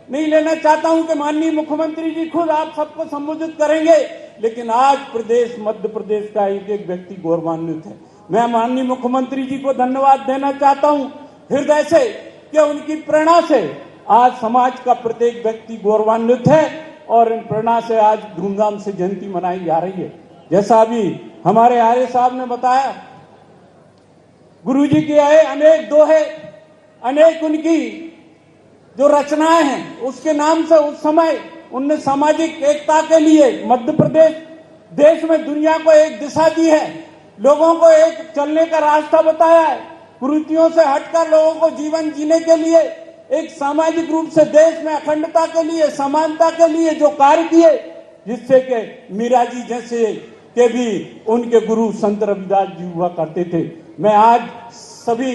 नहीं लेना चाहता हूं कि माननीय मुख्यमंत्री जी खुद आप सबको संबोधित करेंगे, लेकिन आज प्रदेश, मध्य प्रदेश का एक एक व्यक्ति गौरवान्वित है। मैं माननीय मुख्यमंत्री जी को धन्यवाद देना चाहता हूं हृदय से कि उनकी प्रेरणा से आज समाज का प्रत्येक व्यक्ति गौरवान्वित है और इन प्रेरणा से आज धूमधाम से जयंती मनाई जा रही है। जैसा अभी हमारे आर्य साहब ने बताया, गुरुजी के आए अनेक दोहे, अनेक उनकी जो रचनाएं हैं, उसके नाम से उस समय उनने सामाजिक एकता के लिए मध्य प्रदेश देश में दुनिया को एक दिशा दी है, लोगों को एक चलने का रास्ता बताया है, कुरीतियों से हटकर लोगों को जीवन जीने के लिए एक सामाजिक रूप से देश में अखंडता के लिए, समानता के लिए जो कार्य किए, जिससे कि मीरा जी जैसे के भी उनके गुरु संत रविदास जी हुआ करते थे। मैं आज सभी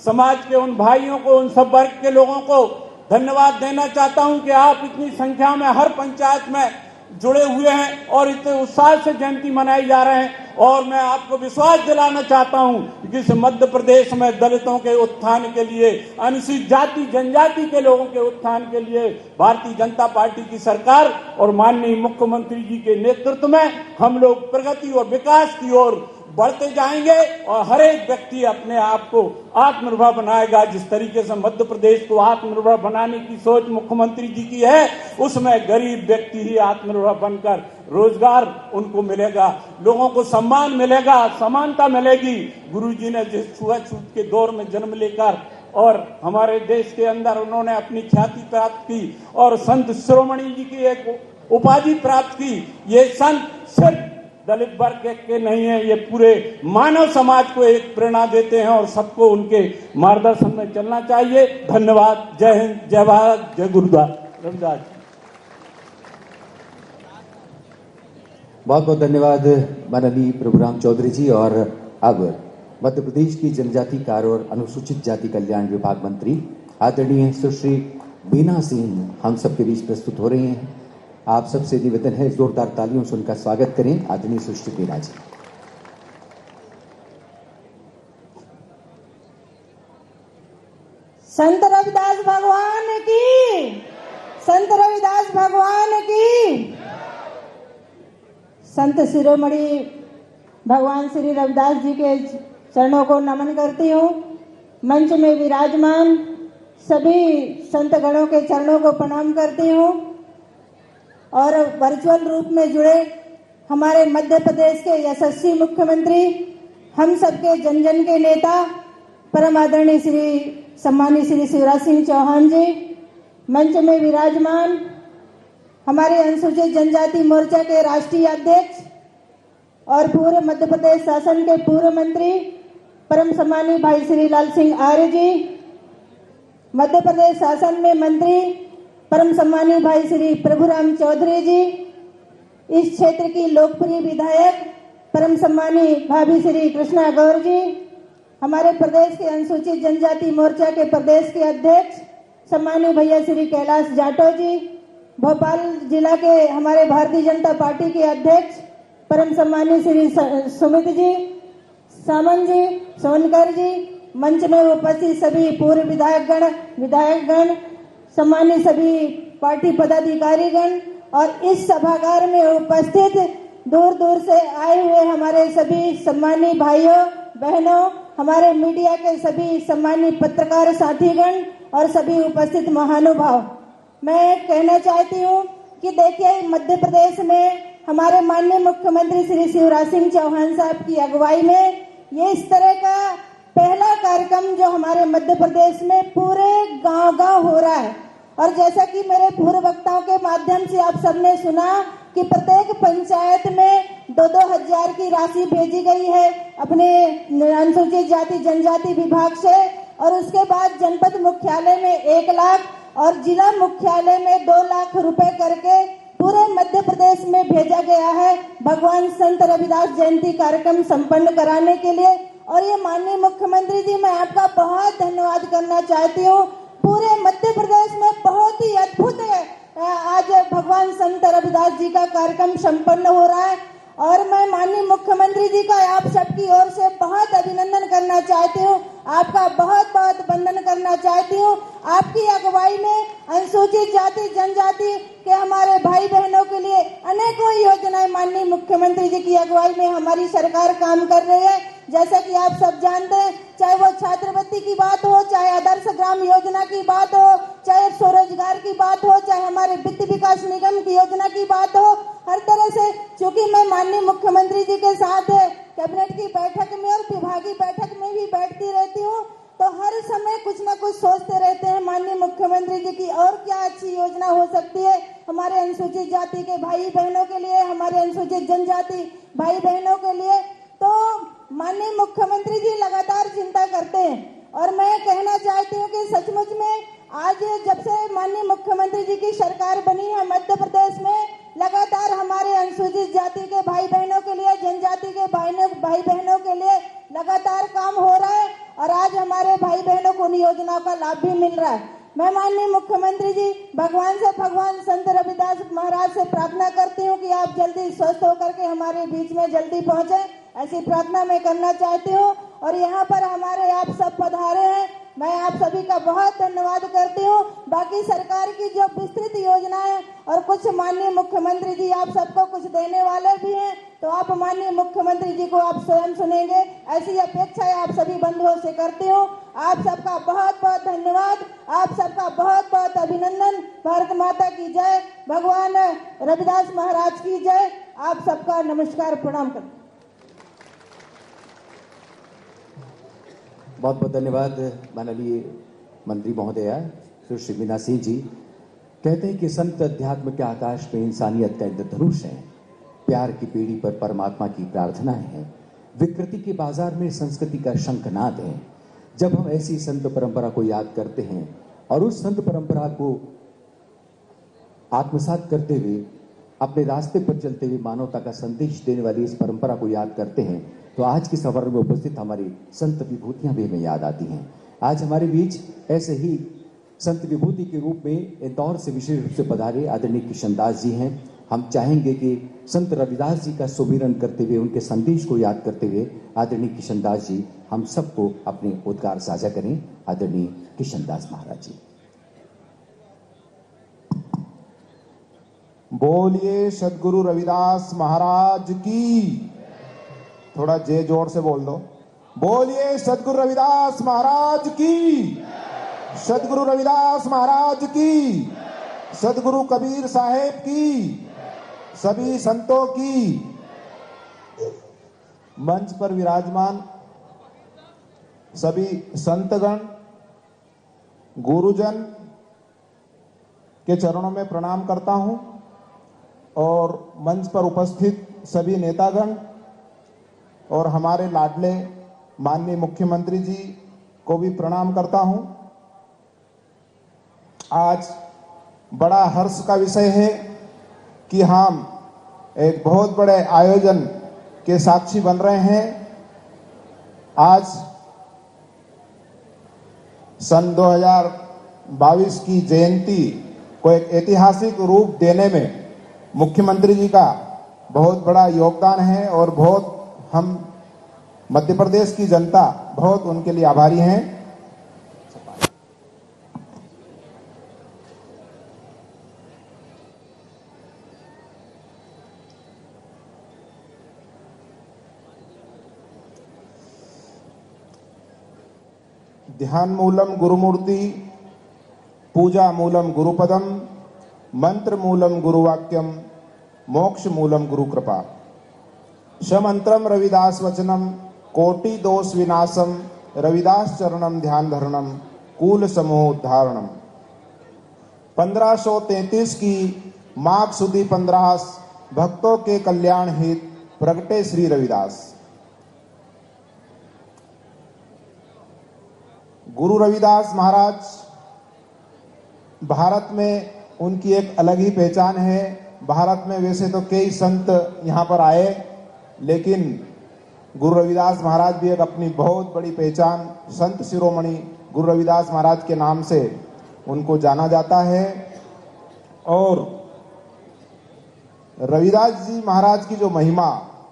समाज के उन भाइयों को, उन सब वर्ग के लोगों को धन्यवाद देना चाहता हूं कि आप इतनी संख्या में हर पंचायत में जुड़े हुए हैं और इतने उत्साह से जयंती मनाई जा रहे हैं। और मैं आपको विश्वास दिलाना चाहता हूं कि इस मध्य प्रदेश में दलितों के उत्थान के लिए, अनुसूचित जाति जनजाति के लोगों के उत्थान के लिए भारतीय जनता पार्टी की सरकार और माननीय मुख्यमंत्री जी के नेतृत्व में हम लोग प्रगति और विकास की ओर बढ़ते जाएंगे और हर एक व्यक्ति अपने आप को आत्मनिर्भर बनाएगा। जिस तरीके से मध्य प्रदेश को आत्मनिर्भर बनाने की सोच मुख्यमंत्री जी की है, उसमें गरीब व्यक्ति ही आत्मनिर्भर बनकर रोजगार उनको मिलेगा, लोगों को सम्मान मिलेगा, समानता मिलेगी। गुरुजी ने जिस छुआछूत के दौर में जन्म लेकर और हमारे देश के अंदर उन्होंने अपनी ख्याति प्राप्त की और संत शिरोमणि जी की एक उपाधि प्राप्त की। ये संत सिर्फ दलित वर्ग के नहीं है, ये पूरे मानव समाज को एक प्रेरणा देते हैं और सबको उनके मार्गदर्शन में चलना चाहिए। धन्यवाद। जय हिंद, जय भारत, जय गुरुदास रविदास। बहुत बहुत धन्यवाद माननीय प्रभुराम चौधरी जी। और अब मध्य प्रदेश की जनजाति कार्य और अनुसूचित जाति कल्याण विभाग मंत्री आदरणीय सुश्री बीना सिंह हम सबके बीच प्रस्तुत हो रही हैं। आप सबसे निवेदन है जोरदार तालियों से उनका स्वागत करें। आदरणीय सुश्री बीना जी। संत रविदास भगवान की, संत रविदास भगवान की। संत शिरोमणि भगवान श्री रविदास जी के चरणों को नमन करती हूँ। मंच में विराजमान सभी संत गणों के चरणों को प्रणाम करती हूँ और वर्चुअल रूप में जुड़े हमारे मध्य प्रदेश के यशस्वी मुख्यमंत्री, हम सबके जन जन के नेता परम आदरणीय सम्मानीय श्री शिवराज सिंह चौहान जी, मंच में विराजमान हमारे अनुसूचित जनजाति मोर्चा के राष्ट्रीय अध्यक्ष और पूर्व मध्य प्रदेश शासन के पूर्व मंत्री परम सम्मानीय भाई श्री लाल सिंह आर्य जी, मध्य प्रदेश शासन में मंत्री परम सम्मानीय भाई श्री प्रभुराम चौधरी जी, इस क्षेत्र की लोकप्रिय विधायक परम सम्मानीय भाभी श्री कृष्णा गौर जी, हमारे प्रदेश के अनुसूचित जनजाति मोर्चा के प्रदेश के अध्यक्ष सम्मानीय भैया श्री कैलाश जाटव जी, भोपाल जिला के हमारे भारतीय जनता पार्टी के अध्यक्ष परम सम्मानीय श्री सुमित जी, सामन जी, सोनकर जी, मंच में उपस्थित सभी पूर्व विधायकगण, सम्मानित सभी पार्टी पदाधिकारीगण और इस सभागार में उपस्थित दूर दूर से आए हुए हमारे सभी सम्मानीय भाइयों बहनों, हमारे मीडिया के सभी सम्मानीय पत्रकार साथीगण और सभी उपस्थित महानुभाव, मैं कहना चाहती हूँ कि देखिए मध्य प्रदेश में हमारे माननीय मुख्यमंत्री श्री शिवराज सिंह चौहान साहब की अगुवाई में ये इस तरह का पहला कार्यक्रम जो हमारे मध्य प्रदेश में पूरे गांव-गांव हो रहा है। और जैसा कि मेरे पूर्व वक्ताओं के माध्यम से आप सबने सुना कि प्रत्येक पंचायत में 2-2 हजार की राशि भेजी गई है अपने अनुसूचित जाति जनजाति विभाग से, और उसके बाद जनपद मुख्यालय में 1 लाख और जिला मुख्यालय में 2 लाख रुपए करके पूरे मध्य प्रदेश में भेजा गया है भगवान संत रविदास जयंती कार्यक्रम संपन्न कराने के लिए। और ये माननीय मुख्यमंत्री जी, मैं आपका बहुत धन्यवाद करना चाहती हूँ। पूरे मध्य प्रदेश में बहुत ही अद्भुत आज भगवान संत रविदास जी का कार्यक्रम संपन्न हो रहा है और मैं माननीय मुख्यमंत्री जी का आप सबकी ओर से बहुत अभिनंदन करना चाहती हूँ, आपका बहुत बहुत वंदन करना चाहती हूँ। आपकी अगुवाई में अनुसूचित जाति जनजाति के हमारे भाई बहनों के लिए अनेकों योजनाएं माननीय मुख्यमंत्री जी की अगुवाई में हमारी सरकार काम कर रही है। जैसा कि आप सब जानते हैं, चाहे वो छात्रवृत्ति की बात हो, चाहे आदर्श ग्राम योजना की बात हो, चाहे स्वरोजगार की बात हो, चाहे हमारे वित्त विकास निगम की योजना की बात हो, हर तरह से चूंकि मैं माननीय मुख्यमंत्री जी के साथ कैबिनेट की बैठक में और विभागीय बैठक में भी बैठती रहती हूँ, तो हर समय कुछ न कुछ सोचते रहते हैं माननीय मुख्यमंत्री जी की और क्या अच्छी योजना हो सकती है हमारे अनुसूचित जाति के भाई बहनों के लिए, हमारे अनुसूचित जनजाति भाई बहनों के लिए। तो माननीय मुख्यमंत्री जी लगातार चिंता करते हैं और मैं कहना चाहती हूँ कि सचमुच में आज जब से माननीय मुख्यमंत्री जी की सरकार बनी है मध्य प्रदेश में, लगातार हमारे अनुसूचित जाति के भाई बहनों के लिए, जनजाति के भाई बहनों के लिए लगातार काम हो रहा है और आज हमारे भाई बहनों को उन योजनाओं का लाभ भी मिल रहा है। मैं माननीय मुख्यमंत्री जी भगवान संत रविदास महाराज से प्रार्थना करती हूँ कि आप जल्दी स्वस्थ होकर के हमारे बीच में जल्दी पहुंचे, ऐसी प्रार्थना मैं करना चाहती हूँ। और यहाँ पर हमारे आप सब पधारे हैं, मैं आप सभी का बहुत धन्यवाद करती हूँ। बाकी सरकार की जो विस्तृत योजनाएं और कुछ माननीय मुख्यमंत्री जी आप सबको कुछ देने वाले भी हैं, तो आप माननीय मुख्यमंत्री जी को आप स्वयं सुनेंगे, ऐसी अपेक्षा आप सभी बंधुओं से करती हूँ। आप सबका बहुत बहुत धन्यवाद, आप सबका बहुत बहुत अभिनंदन। भारत माता की जय, भगवान रविदास महाराज की जय। आप सबका नमस्कार, प्रणाम करते। बहुत बहुत धन्यवाद माननीय मंत्री महोदया सुश्री बीना सिंह जी। कहते हैं कि संत अध्यात्म के आकाश में इंसानियत का इंद्रधनुष है प्यार की पीढ़ी पर परमात्मा की प्रार्थनाएं हैं, विकृति के बाजार में संस्कृति का शंखनाद है। जब हम ऐसी संत परंपरा को याद करते हैं और उस संत परंपरा को आत्मसात करते हुए अपने रास्ते पर चलते हुए मानवता का संदेश देने वाली इस परंपरा को याद करते हैं, तो आज के समारोह में उपस्थित हमारी संत विभूतियां भी हमें याद आती हैं। आज हमारे बीच ऐसे ही संत विभूति के रूप में इंदौर से विशेष रूप से पधारे आदरणीय किशनदास जी हैं। हम चाहेंगे कि संत रविदास जी का सुमिरन करते हुए, उनके संदेश को याद करते हुए आदरणीय किशनदास जी हम सबको अपने उद्गार साझा करें। आदरणीय किशनदास महाराज जी। बोलिए सदगुरु रविदास महाराज की। थोड़ा जय जोर से बोल दो। बोलिए सदगुरु रविदास महाराज की। सदगुरु रविदास महाराज की। सदगुरु कबीर साहेब की। सभी संतों की। मंच पर विराजमान सभी संतगण, गुरुजन के चरणों में प्रणाम करता हूं और मंच पर उपस्थित सभी नेतागण और हमारे लाडले माननीय मुख्यमंत्री जी को भी प्रणाम करता हूं। आज बड़ा हर्ष का विषय है कि हम एक बहुत बड़े आयोजन के साक्षी बन रहे हैं। आज सन 2022 की जयंती को एक ऐतिहासिक रूप देने में मुख्यमंत्री जी का बहुत बड़ा योगदान है और बहुत हम मध्य प्रदेश की जनता बहुत उनके लिए आभारी हैं। ध्यान मूलम गुरुमूर्ति, पूजा मूलम गुरुपदम, मंत्र मूलम गुरुवाक्यम, मोक्ष मूलम गुरु कृपा। शमंत्रम रविदास वचनम, कोटि दोष विनाशम, रविदास चरणम ध्यान धरणम, कूल समूह उद्धारणम। 1533 की माघ सुदी 15 भक्तों के कल्याण हित प्रगटे श्री रविदास। गुरु रविदास महाराज, भारत में उनकी एक अलग ही पहचान है। भारत में वैसे तो कई संत यहाँ पर आए, लेकिन गुरु रविदास महाराज भी एक अपनी बहुत बड़ी पहचान, संत शिरोमणि गुरु रविदास महाराज के नाम से उनको जाना जाता है। और रविदास जी महाराज की जो महिमा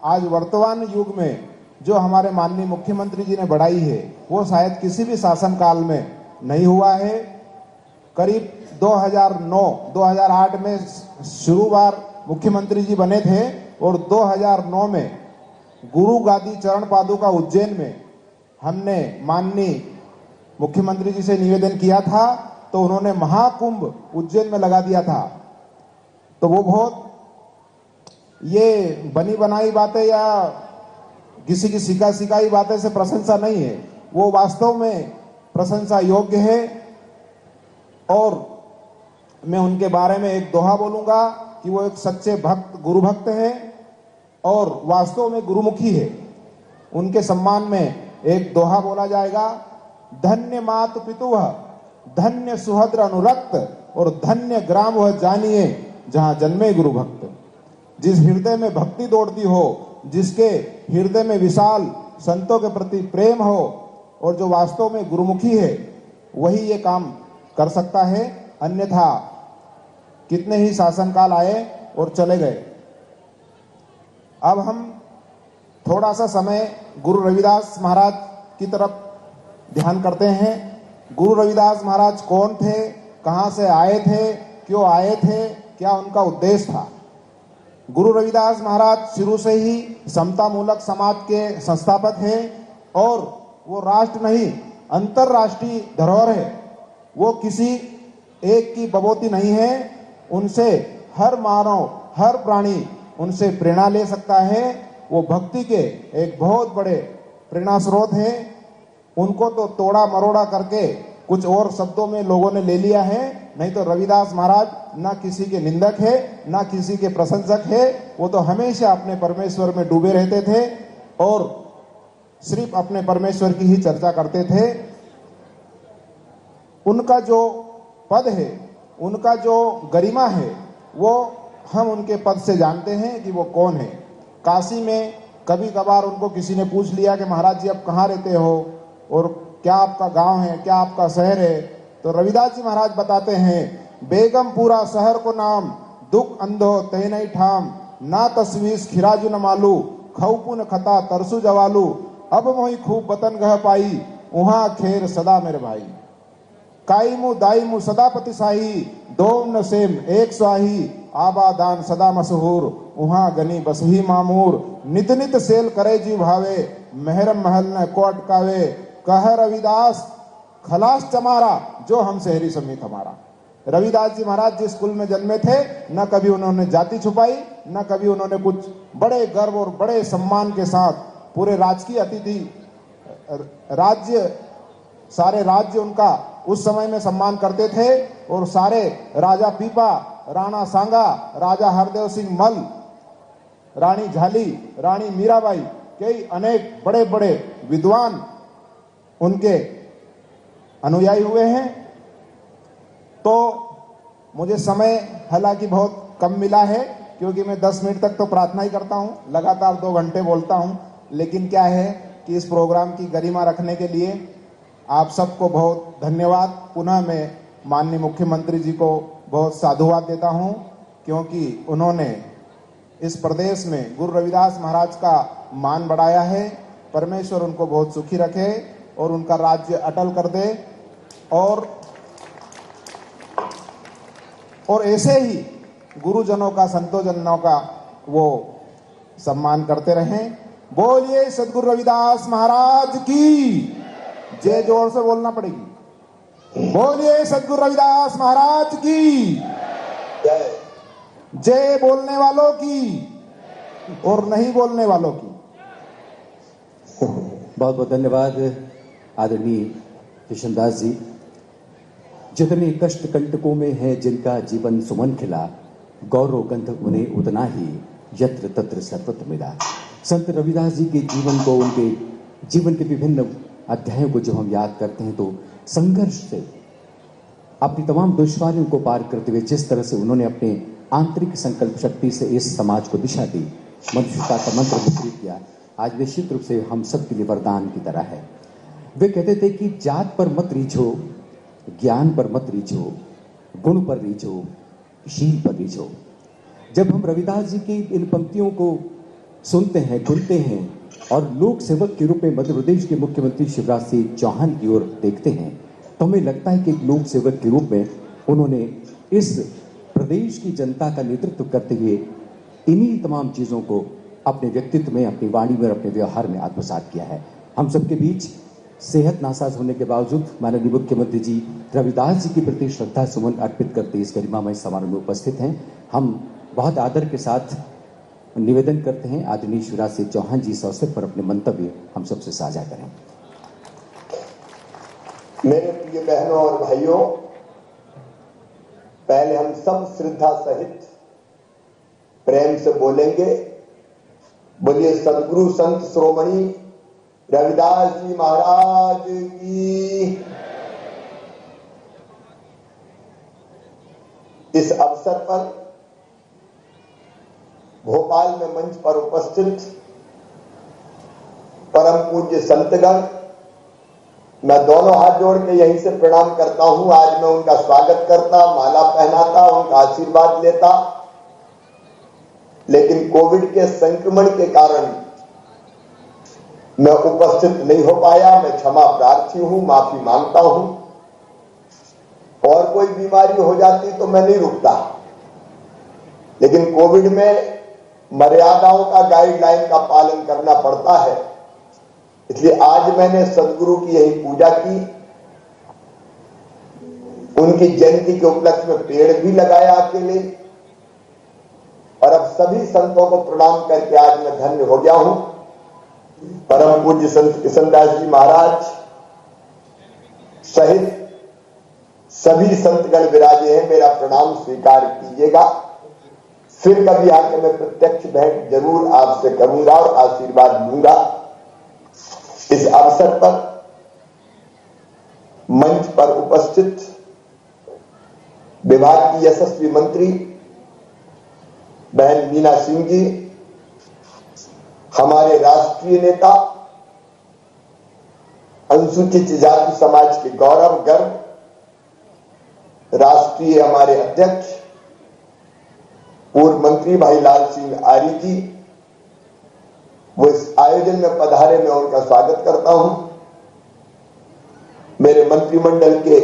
आज वर्तमान युग में जो हमारे माननीय मुख्यमंत्री जी ने बढ़ाई है, वो शायद किसी भी शासन काल में नहीं हुआ है। करीब 2009-2008 में शुरुआत मुख्यमंत्री जी बने थे और 2009 में गुरु गादी चरण पादुका उज्जैन में हमने माननीय मुख्यमंत्री जी से निवेदन किया था, तो उन्होंने महाकुंभ उज्जैन में लगा दिया था। तो वो बहुत ये बनी बनाई बातें या किसी की सिखाई बातें से प्रशंसा नहीं है, वो वास्तव में प्रशंसा योग्य है। और मैं उनके बारे में एक दोहा बोलूंगा कि वो एक सच्चे भक्त, गुरु भक्त हैं और वास्तव में गुरुमुखी है। उनके सम्मान में एक दोहा बोला जाएगा, धन्य मातु पितुः, धन्य सुहद्र अनुरक्त और धन्य ग्राम वह जानिए जहां जन्मे गुरु भक्त। जिस हृदय में भक्ति दौड़ती हो, जिसके हृदय में विशाल संतों के प्रति प्रेम हो और जो वास्तव में गुरुमुखी है, वही ये काम कर सकता है। अन्यथा कितने ही शासनकाल आए और चले गए। अब हम थोड़ा सा समय गुरु रविदास महाराज की तरफ ध्यान करते हैं। गुरु रविदास महाराज कौन थे, कहां से आए थे, क्यों आए थे, क्या उनका उद्देश्य था। गुरु रविदास महाराज शुरू से ही समता मूलक समाज के संस्थापक हैं और वो राष्ट्र नहीं अंतरराष्ट्रीय धरोहर है। वो किसी एक की बबोती नहीं है, उनसे हर मानव, हर प्राणी उनसे प्रेरणा ले सकता है। वो भक्ति के एक बहुत बड़े प्रेरणा स्रोत हैं। उनको तो तोड़ा मरोड़ा करके कुछ और शब्दों में लोगों ने ले लिया है, नहीं तो रविदास महाराज ना किसी के निंदक है ना किसी के प्रशंसक है। वो तो हमेशा अपने परमेश्वर में डूबे रहते थे और सिर्फ अपने परमेश्वर की ही चर्चा करते थे। उनका जो पद है, उनका जो गरिमा है, वो हम उनके पद से जानते हैं कि वो कौन है। काशी में कभी कभार उनको किसी ने पूछ लिया कि महाराज जी आप कहाँ रहते हो और क्या आपका गांव है, क्या आपका शहर है, तो रविदास जी महाराज बताते हैं, बेगमपुरा शहर को नाम, दुख अंधो ते नहीं ठाम, ना तस्वीस खिराजू न मालू, खौपुन खता तरसु जवालू, अब मोही खूब बतन गह पाई, उहाँ खेर सदा मेरे भाई। काईमु दाईमु सदा पतिशाही, दोम न सेम एक स्वाही, आबादान सदा मशहूर, उहाँ गनी बसही मामूर, नित नित सेल करे जी भावे, मेहरम महल न को अटकावे, कह रविदास खलास चमारा, जो हम शहरी समीत हमारा। रविदास जी महाराज जिस कुल में जन्मे थे, न कभी उन्होंने जाति छुपाई, न कभी उन्होंने कुछ, बड़े गर्व और बड़े सम्मान के साथ पूरे राजकीय अतिथि राज्य, सारे राज्य उनका उस समय में सम्मान करते थे और सारे राजा पीपा, राणा सांगा, राजा हरदेव सिंह मल, रानी झाली, रानी मीराबाई, कई अनेक बड़े बड़े विद्वान उनके अनुयायी हुए हैं। तो मुझे समय हालांकि बहुत कम मिला है क्योंकि मैं 10 मिनट तक तो प्रार्थना ही करता हूं, लगातार 2 घंटे बोलता हूं, लेकिन क्या है कि इस प्रोग्राम की गरिमा रखने के लिए आप सबको बहुत धन्यवाद। पुनः मैं माननीय मुख्यमंत्री जी को बहुत साधुवाद देता हूं क्योंकि उन्होंने इस प्रदेश में गुरु रविदास महाराज का मान बढ़ाया है। परमेश्वर उनको बहुत सुखी रखे और उनका राज्य अटल कर दे और ऐसे ही गुरुजनों का, संतोजनों का वो सम्मान करते रहें। बोलिए सद्गुरु रविदास महाराज की जय। जोर से बोलना पड़ेगी। बोलिए सद्गुरु रविदास महाराज की जय। जय बोलने वालों की और नहीं बोलने वालों की। बहुत बहुत धन्यवाद आदरणीय किशनदास जी। जितने कष्ट कंटकों में है जिनका जीवन सुमन खिला, गौरव गंध उन्हें उतना ही यत्र तत्र सर्वत्र मिला। संत रविदास जी के जीवन को, उनके जीवन के विभिन्न अध्यायों को जब हम याद करते हैं तो संघर्ष से, अपनी तमाम दुश्वारियों को पार करते हुए जिस तरह से उन्होंने अपने आंतरिक संकल्प शक्ति से इस समाज को दिशा दी, मनुष्यता का मंत्र विकसित किया, आज निश्चित रूप से हम सब के लिए वरदान की तरह है। वे कहते थे कि जात पर मत रीझो, ज्ञान पर मत रीझो, गुण पर रीझो, शील पर रीझो। जब हम रविदास जी की इन पंक्तियों को सुनते हैं, सुनते हैं और लोक सेवक के रूप में मध्य प्रदेश के मुख्यमंत्री शिवराज सिंह चौहान की ओर देखते हैं तो हमें लगता है कि एक लोक सेवक के रूप में उन्होंने इस प्रदेश की जनता का नेतृत्व करते हुए इन्हीं तमाम चीजों को अपने व्यक्तित्व में, अपनी वाणी में और अपने व्यवहार में आत्मसात किया है। हम सबके बीच सेहत नासाज होने के बावजूद माननीय मुख्यमंत्री जी रविदास जी के प्रति श्रद्धा सुमन अर्पित करते इस गरिमामय समारोह में उपस्थित हैं। हम बहुत आदर के साथ निवेदन करते हैं आदरणीय शिवराज सिंह चौहान जी इस अवसर पर अपने मंतव्य हम सबसे साझा करें। मेरे प्रिय बहनों और भाइयों, पहले हम सब श्रद्धा सहित प्रेम से बोलेंगे, बोलिए सदगुरु संत श्रोमणी रविदास जी महाराज की। इस अवसर पर भोपाल में मंच पर उपस्थित परम पूज्य संतगण, मैं दोनों हाथ जोड़ के यहीं से प्रणाम करता हूं। आज मैं उनका स्वागत करता, माला पहनाता, उनका आशीर्वाद लेता, लेकिन कोविड के संक्रमण के कारण मैं उपस्थित नहीं हो पाया। मैं क्षमा प्रार्थी हूं, माफी मांगता हूं। और कोई बीमारी हो जाती तो मैं नहीं रुकता, लेकिन कोविड में मर्यादाओं का, गाइडलाइन का पालन करना पड़ता है। इसलिए आज मैंने सदगुरु की यही पूजा की। उनकी जयंती के उपलक्ष्य में पेड़ भी लगाया अकेले, और अब सभी संतों को प्रणाम करके आज मैं धन्य हो गया हूं। परम पूज्य संत किशनदास जी महाराज सहित सभी संतगण विराजे हैं, मेरा प्रणाम स्वीकार कीजिएगा। फिर कभी आके मैं प्रत्यक्ष भेंट जरूर आपसे करूंगा और आशीर्वाद लूंगा। इस अवसर पर मंच पर उपस्थित विभाग की यशस्वी मंत्री बहन मीना सिंह जी, हमारे राष्ट्रीय नेता, अनुसूचित जाति समाज के गौरव गर्व, राष्ट्रीय हमारे अध्यक्ष पूर्व मंत्री भाई लाल सिंह आर्य जी, वो इस आयोजन में पधारे, मैं उनका स्वागत करता हूं। मेरे मंत्रिमंडल के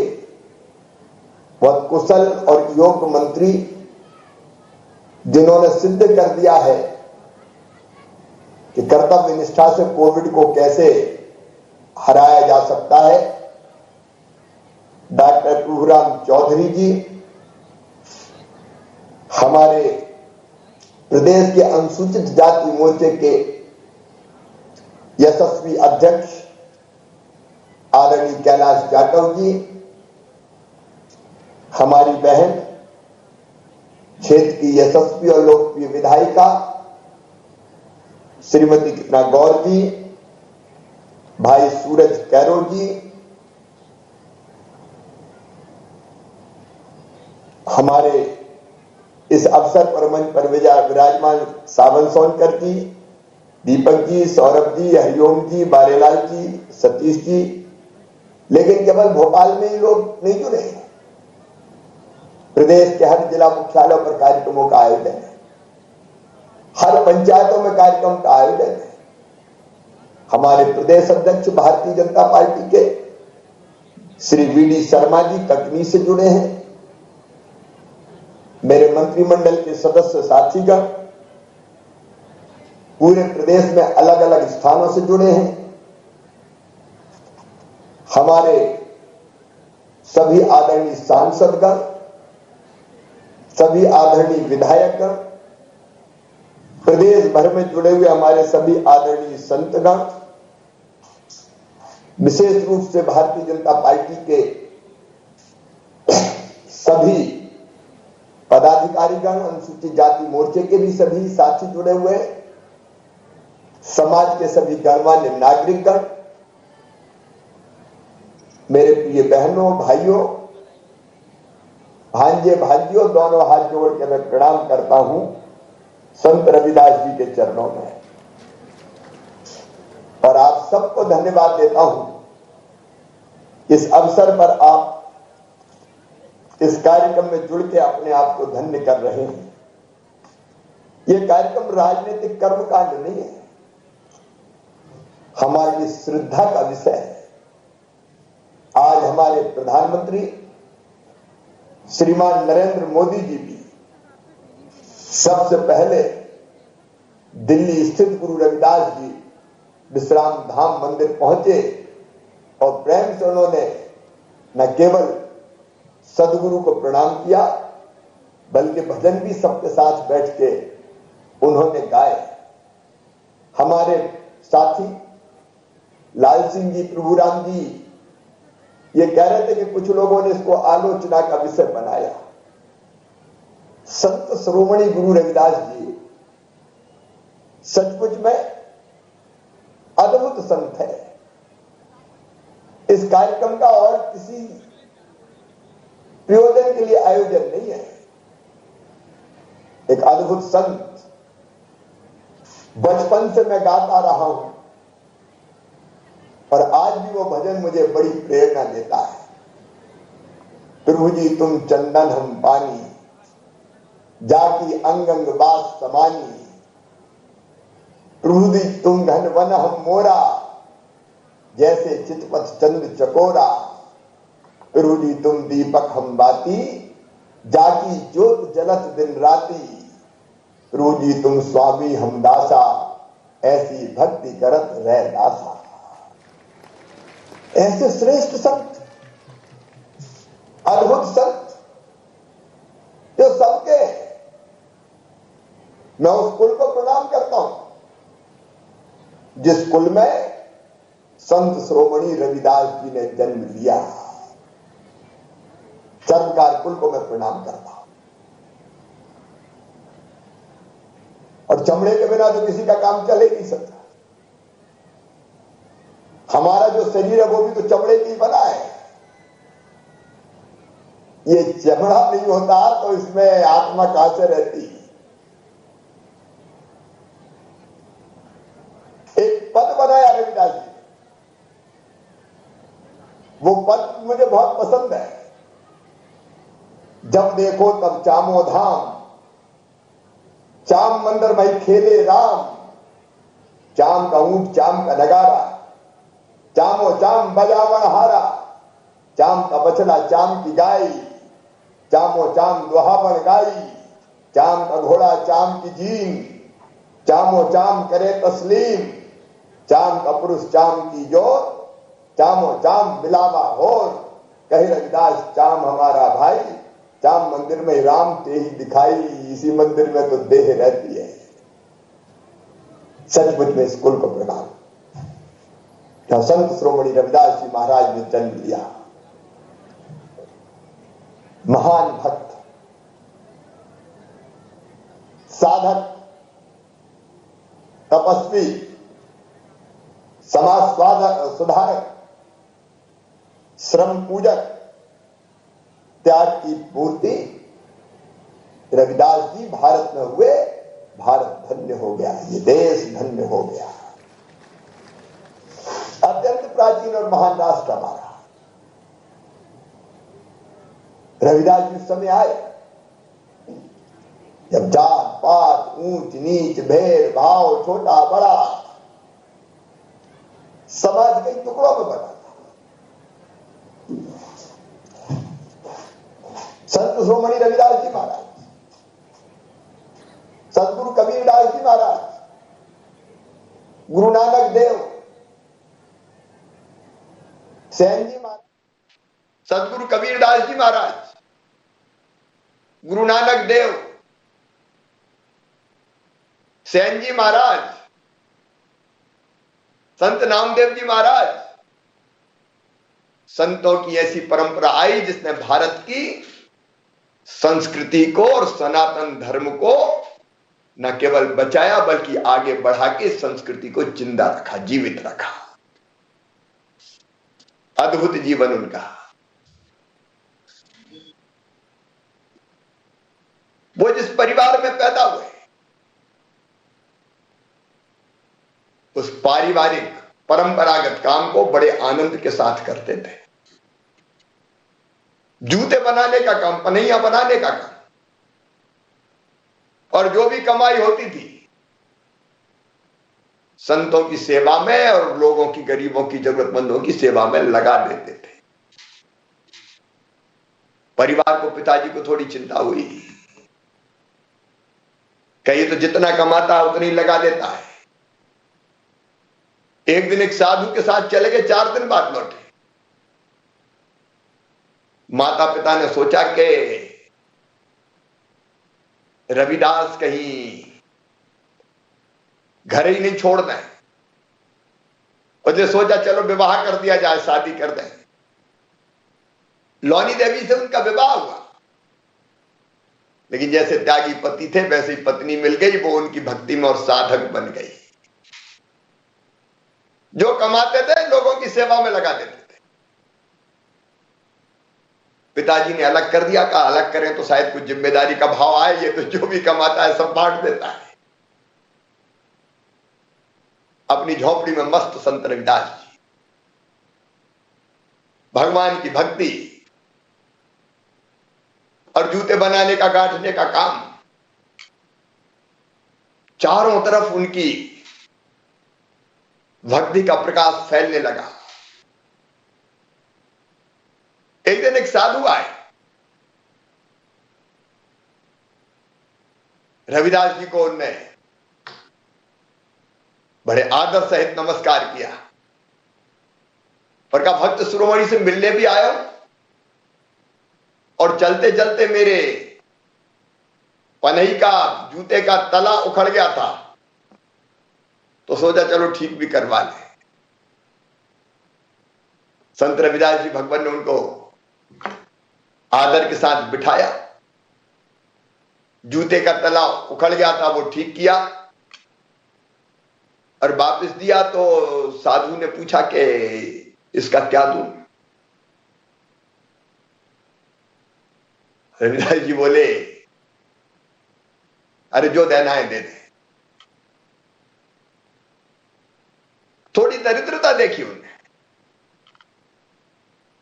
बहुत कुशल और योग्य मंत्री, जिन्होंने सिद्ध कर दिया है कि कर्तव्य निष्ठा से कोविड को कैसे हराया जा सकता है, डॉक्टर प्रभुराम चौधरी जी, हमारे प्रदेश के अनुसूचित जाति मोर्चे के यशस्वी अध्यक्ष आदरणीय कैलाश जाटव जी, हमारी बहन क्षेत्र की यशस्वी और लोकप्रिय विधायिका श्रीमती कृष्णा गौर जी, भाई सूरज कैरोल जी, हमारे इस अवसर पर मंच पर विराजमान सावन सोनकर जी, दीपक जी, सौरभ जी, हरिओम जी, बारेलाल जी, सतीश जी, लेकिन केवल भोपाल में ही लोग नहीं जुड़े, प्रदेश के हर जिला मुख्यालयों पर कार्यक्रमों का आयोजन है, हर पंचायतों में कार्यक्रम का आयोजन है। हमारे प्रदेश अध्यक्ष भारतीय जनता पार्टी के श्री वीडी शर्मा जी कटनी से जुड़े हैं, मेरे मंत्रिमंडल के सदस्य साथीगण पूरे प्रदेश में अलग अलग स्थानों से जुड़े हैं, हमारे सभी आदरणीय सांसदगण, सभी आदरणीय विधायकगण, प्रदेश भर में जुड़े हुए हमारे सभी आदरणीय संतगण, विशेष रूप से भारतीय जनता पार्टी के सभी पदाधिकारीगण, अनुसूचित जाति मोर्चे के भी सभी साथी जुड़े हुए, समाज के सभी गणमान्य नागरिकगण, मेरे प्रिय बहनों, भाइयों, भांजे भाइयों, दोनों हाथ जोड़ के मैं प्रणाम करता हूं संत रविदास जी के चरणों में, और आप सबको धन्यवाद देता हूं। इस अवसर पर आप इस कार्यक्रम में जुड़ के अपने आप को धन्य कर रहे हैं। यह कार्यक्रम राजनीतिक कर्मकांड नहीं है, हमारी श्रद्धा का विषय है। आज हमारे प्रधानमंत्री श्रीमान नरेंद्र मोदी जी भी सबसे पहले दिल्ली स्थित गुरु रविदास जी विश्राम धाम मंदिर पहुंचे और प्रेम से उन्होंने न केवल सदगुरु को प्रणाम किया, बल्कि भजन भी सबके साथ बैठ के उन्होंने गाए। हमारे साथी लाल सिंह जी, प्रभुराम जी ये कह रहे थे कि कुछ लोगों ने इसको आलोचना का विषय बनाया। संत शिरोमणि गुरु रविदास जी सचमुच में अद्भुत संत है। इस कार्यक्रम का और किसी प्रयोजन के लिए आयोजन नहीं है। एक अद्भुत संत, बचपन से मैं गाता रहा हूं और आज भी वो भजन मुझे बड़ी प्रेरणा देता है। प्रभु जी तुम चंदन हम पानी, जाकी अंग अंग बास समानी, प्रभु जी तुम घन वन हम मोरा, जैसे चितपथ चंद्र चकोरा, प्रभु जी तुम दीपक हम बाती, जाकी ज्योत जलत दिन राती, प्रभु जी तुम स्वामी हम दासा, ऐसी भक्ति करत रह दासा। ऐसे श्रेष्ठ संत, अद्भुत संत जो सबके, मैं उस कुल को प्रणाम करता हूं जिस कुल में संत शिरोमणि रविदास जी ने जन्म लिया। सर्वकार कुल को मैं प्रणाम करता हूं। और चमड़े के बिना तो किसी का काम चल ही नहीं सकता। हमारा जो शरीर है वो भी तो चमड़े की बना है। ये चमड़ा नहीं होता तो इसमें आत्मा कहां से रहती। एक पद बनाया रविदास जी, वो पद मुझे बहुत पसंद है। जब देखो तब चामो धाम, चाम मंदिर में खेले राम, चाम का ऊंट चाम का नगारा, चामो चाम बजावन हारा, चाम का बछड़ा चाम की गाय, चामो चाम दुहावन गाई, चाम का घोड़ा चाम की जीन, चामो चाम करे तस्लीम, चाम का पुरुष चाम की जोर, चामो चाम मिलावा होर, कहे रविदास चाम हमारा भाई, चाम मंदिर में राम ते ही दिखाई, इसी मंदिर में तो देह रहती है। सचमुच में इस कुल को प्रणाम। क्या संत श्रोमणी रविदास जी महाराज ने जन्म लिया। महान भक्त, साधक, तपस्वी, समाज सुधारक, श्रम पूजक, त्याग की मूर्ति रविदास जी भारत में हुए। भारत धन्य हो गया, ये देश धन्य हो गया। अत्यंत प्राचीन और महान राष्ट्र हमारा। रविदास जी उस समय आए जब जात पात, ऊंच नीच, भेद भाव, छोटा बड़ा समाज कई टुकड़ों में बना था। संत श्रोमणी रविदास जी महाराज, सदगुरु कबीरदास जी महाराज, गुरु नानक देव, सैन जी महाराज, सदगुरु कबीरदास जी महाराज, गुरु नानक देव, सैन जी महाराज, संत नामदेव जी महाराज, संतों की ऐसी परंपरा आई जिसने भारत की संस्कृति को और सनातन धर्म को न केवल बचाया बल्कि आगे बढ़ा के संस्कृति को जिंदा रखा, जीवित रखा। अद्भुत जीवन उनका। वो जिस परिवार में पैदा हुए उस पारिवारिक परंपरागत काम को बड़े आनंद के साथ करते थे। जूते बनाने का काम, पनैया बनाने का काम, और जो भी कमाई होती थी संतों की सेवा में और लोगों की, गरीबों की, जरूरतमंदों की सेवा में लगा देते थे। परिवार को, पिताजी को थोड़ी चिंता हुई, कहीं तो जितना कमाता है उतना ही लगा देता है। एक दिन एक साधु के साथ चले गए, 4 दिन बाद लौटे। माता पिता ने सोचा कि रविदास कहीं घर ही नहीं छोड़ना है, उसने सोचा चलो विवाह कर दिया जाए, शादी कर दें। लौनी देवी से उनका विवाह हुआ, लेकिन जैसे त्यागी पति थे वैसे ही पत्नी मिल गई। वो उनकी भक्ति में और साधक बन गई। जो कमाते थे लोगों की सेवा में लगा देते थे। पिताजी ने अलग कर दिया, कहा अलग करें तो शायद कुछ जिम्मेदारी का भाव आए, ये तो जो भी कमाता है सब बांट देता है। अपनी झोपड़ी में मस्त संत रविदास जी, भगवान की भक्ति और जूते बनाने का, गांठने का काम, चारों तरफ उनकी भक्ति का प्रकाश फैलने लगा। एक दिन एक साधु आए, रविदास जी को उनने बड़े आदर सहित नमस्कार किया और कहा भक्त शिरोमणि से मिलने भी आया और चलते चलते मेरे पनई का, जूते का तला उखड़ गया था तो सोचा चलो ठीक भी करवा ले। संत रविदास जी भगवान ने उनको आदर के साथ बिठाया, जूते का तला उखड़ गया था वो ठीक किया और वापस दिया। तो साधु ने पूछा कि इसका क्या दूं? रविदास जी बोले, अरे जो देना है दे दे। थोड़ी दरिद्रता देखी उन्होंने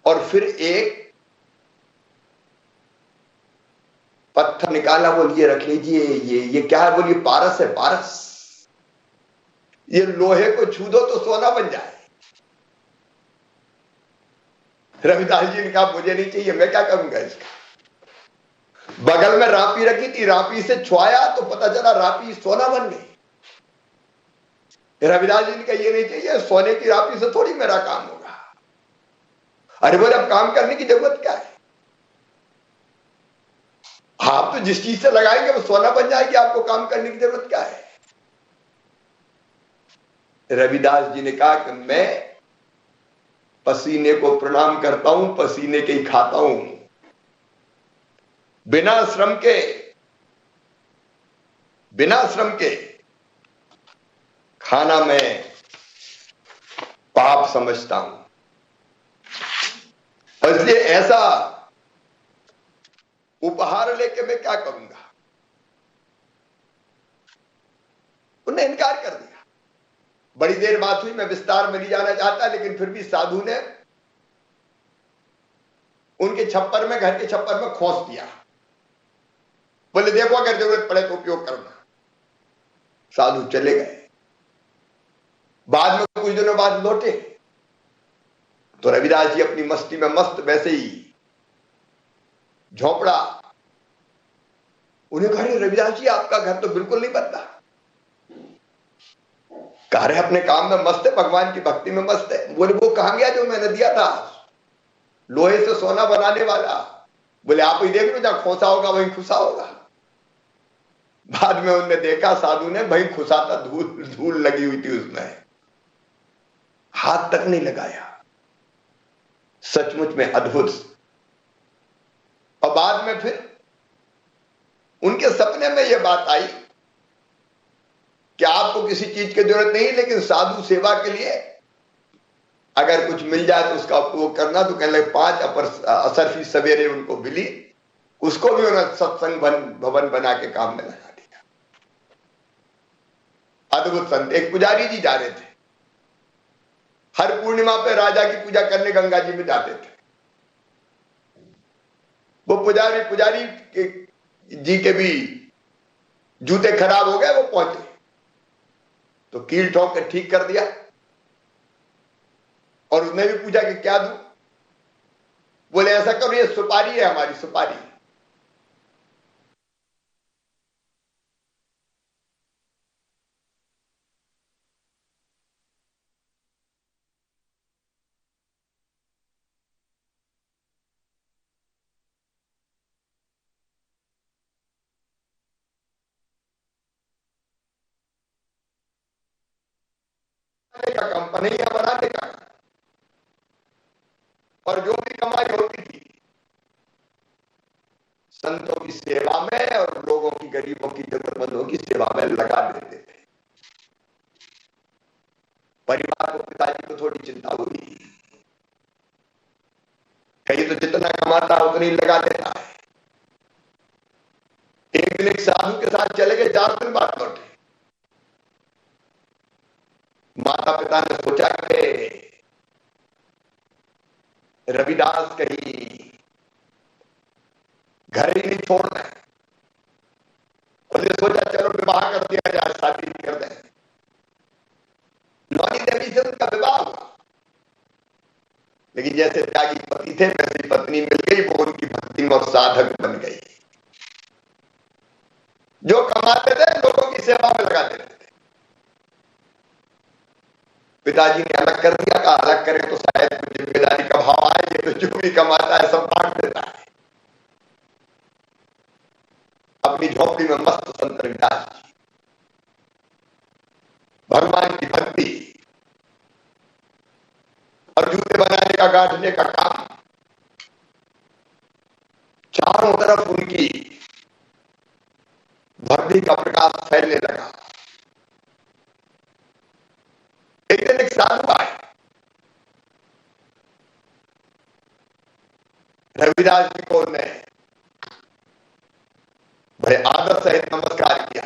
और फिर एक पत्थर निकाला, बोलिए रख लीजिए, ये क्या है? बोलिए पारस है, पारस। ये लोहे को छू दो तो सोना बन जाए। रविदास जी ने कहा मुझे नहीं चाहिए, मैं क्या करूंगा इसका। बगल में रापी रखी थी, रापी से छुआया तो पता चला रापी सोना बन गई। रविदास जी ने कहा ये नहीं चाहिए, सोने की रापी से थोड़ी मेरा काम होगा। अरे बोले अब काम करने की जरूरत क्या है? आप तो जिस चीज से लगाएंगे वो सोना बन जाएगी, आपको काम करने की जरूरत क्या है? रविदास जी ने कहा कि मैं पसीने को प्रणाम करता हूं, पसीने के ही खाता हूं। बिना श्रम के खाना मैं पाप समझता हूं। इसलिए ऐसा उपहार लेके मैं क्या करूंगा? उन्होंने इनकार कर दिया। बड़ी देर बात हुई, मैं विस्तार में नहीं जाना चाहता, लेकिन फिर भी साधु ने उनके छप्पर में, घर के छप्पर में खोस दिया। बोले देखो अगर जरूरत पड़े तो उपयोग करना। साधु चले गए। बाद में कुछ दिनों बाद लौटे तो रविदास जी अपनी मस्ती में मस्त, वैसे ही झोपड़ा। उन्हें कहा रविदास जी आपका घर तो बिल्कुल नहीं बनता। कह रहे अपने काम में मस्त है, भगवान की भक्ति में मस्त है। बोले वो कहां गया जो मैंने दिया था, लोहे से सोना बनाने वाला? बोले आप ही देख लो, जहां खोसा होगा वहीं खुसा होगा। बाद में उन्होंने देखा, साधु ने, भाई खुसा था, धूल लगी हुई थी उसमें, हाथ तक नहीं लगाया। सचमुच में अद्भुत। और बाद में फिर उनके सपने में यह बात आई कि आपको किसी चीज की जरूरत नहीं, लेकिन साधु सेवा के लिए अगर कुछ मिल जाए तो उसका उपयोग करना। तो कहने लगे 5 असरफी सवेरे उनको मिली, उसको भी उन्होंने सत्संग भवन बना के काम में लगा दिया। अद्भुत संत। एक पुजारी जी जा रहे थे, हर पूर्णिमा पे राजा की पूजा करने गंगा जी में जाते थे। वो पुजारी जी के भी जूते खराब हो गए, वो पहुंचे तो कील ठोक के ठीक कर दिया। और उसने भी पूछा कि क्या दूं? बोले ऐसा करो, ये सुपारी है हमारी, सुपारी। कंपनी या बनाने का, और जो भी कमाई होती थी संतों की सेवा में और लोगों की, गरीबों की, जरूरतमंदों की सेवा में लगा देते थे। परिवार को, पिताजी को थोड़ी चिंता हुई, कहीं तो जितना कमाता है उतनी लगा देता है। एक दिन एक साधु के साथ चले गए, 4 दिन बाद लौटे। माता पिता ने सोचा कि रविदास कहीं घर ही नहीं छोड़ना है। उन्होंने सोचा चलो विवाह कर दिया जाए, शादी कर दें। लौनी देवी से उनका विवाह हुआ, लेकिन जैसे त्यागी पति थे वैसी पत्नी मिल गई, वो उनकी भक्ति और साधक बन गई। जो कमाते थे लोगों की सेवा में लगा देते थे। पिताजी ने अलग कर दिया, कहा अलग करें तो शायद कुछ जिम्मेदारी का भाव आए, ये तो जो भी कमाता है सब बांट देता है। अपनी झोपड़ी में मस्त संत रविदास जी, भगवान की भक्ति और जूते बनाने का, गांठने का काम। चारों तरफ उनकी भक्ति का प्रकाश फैलने लगा। एक दिन एक साधु आए, रविदास जी को उन्होंने बड़े आदर सहित नमस्कार किया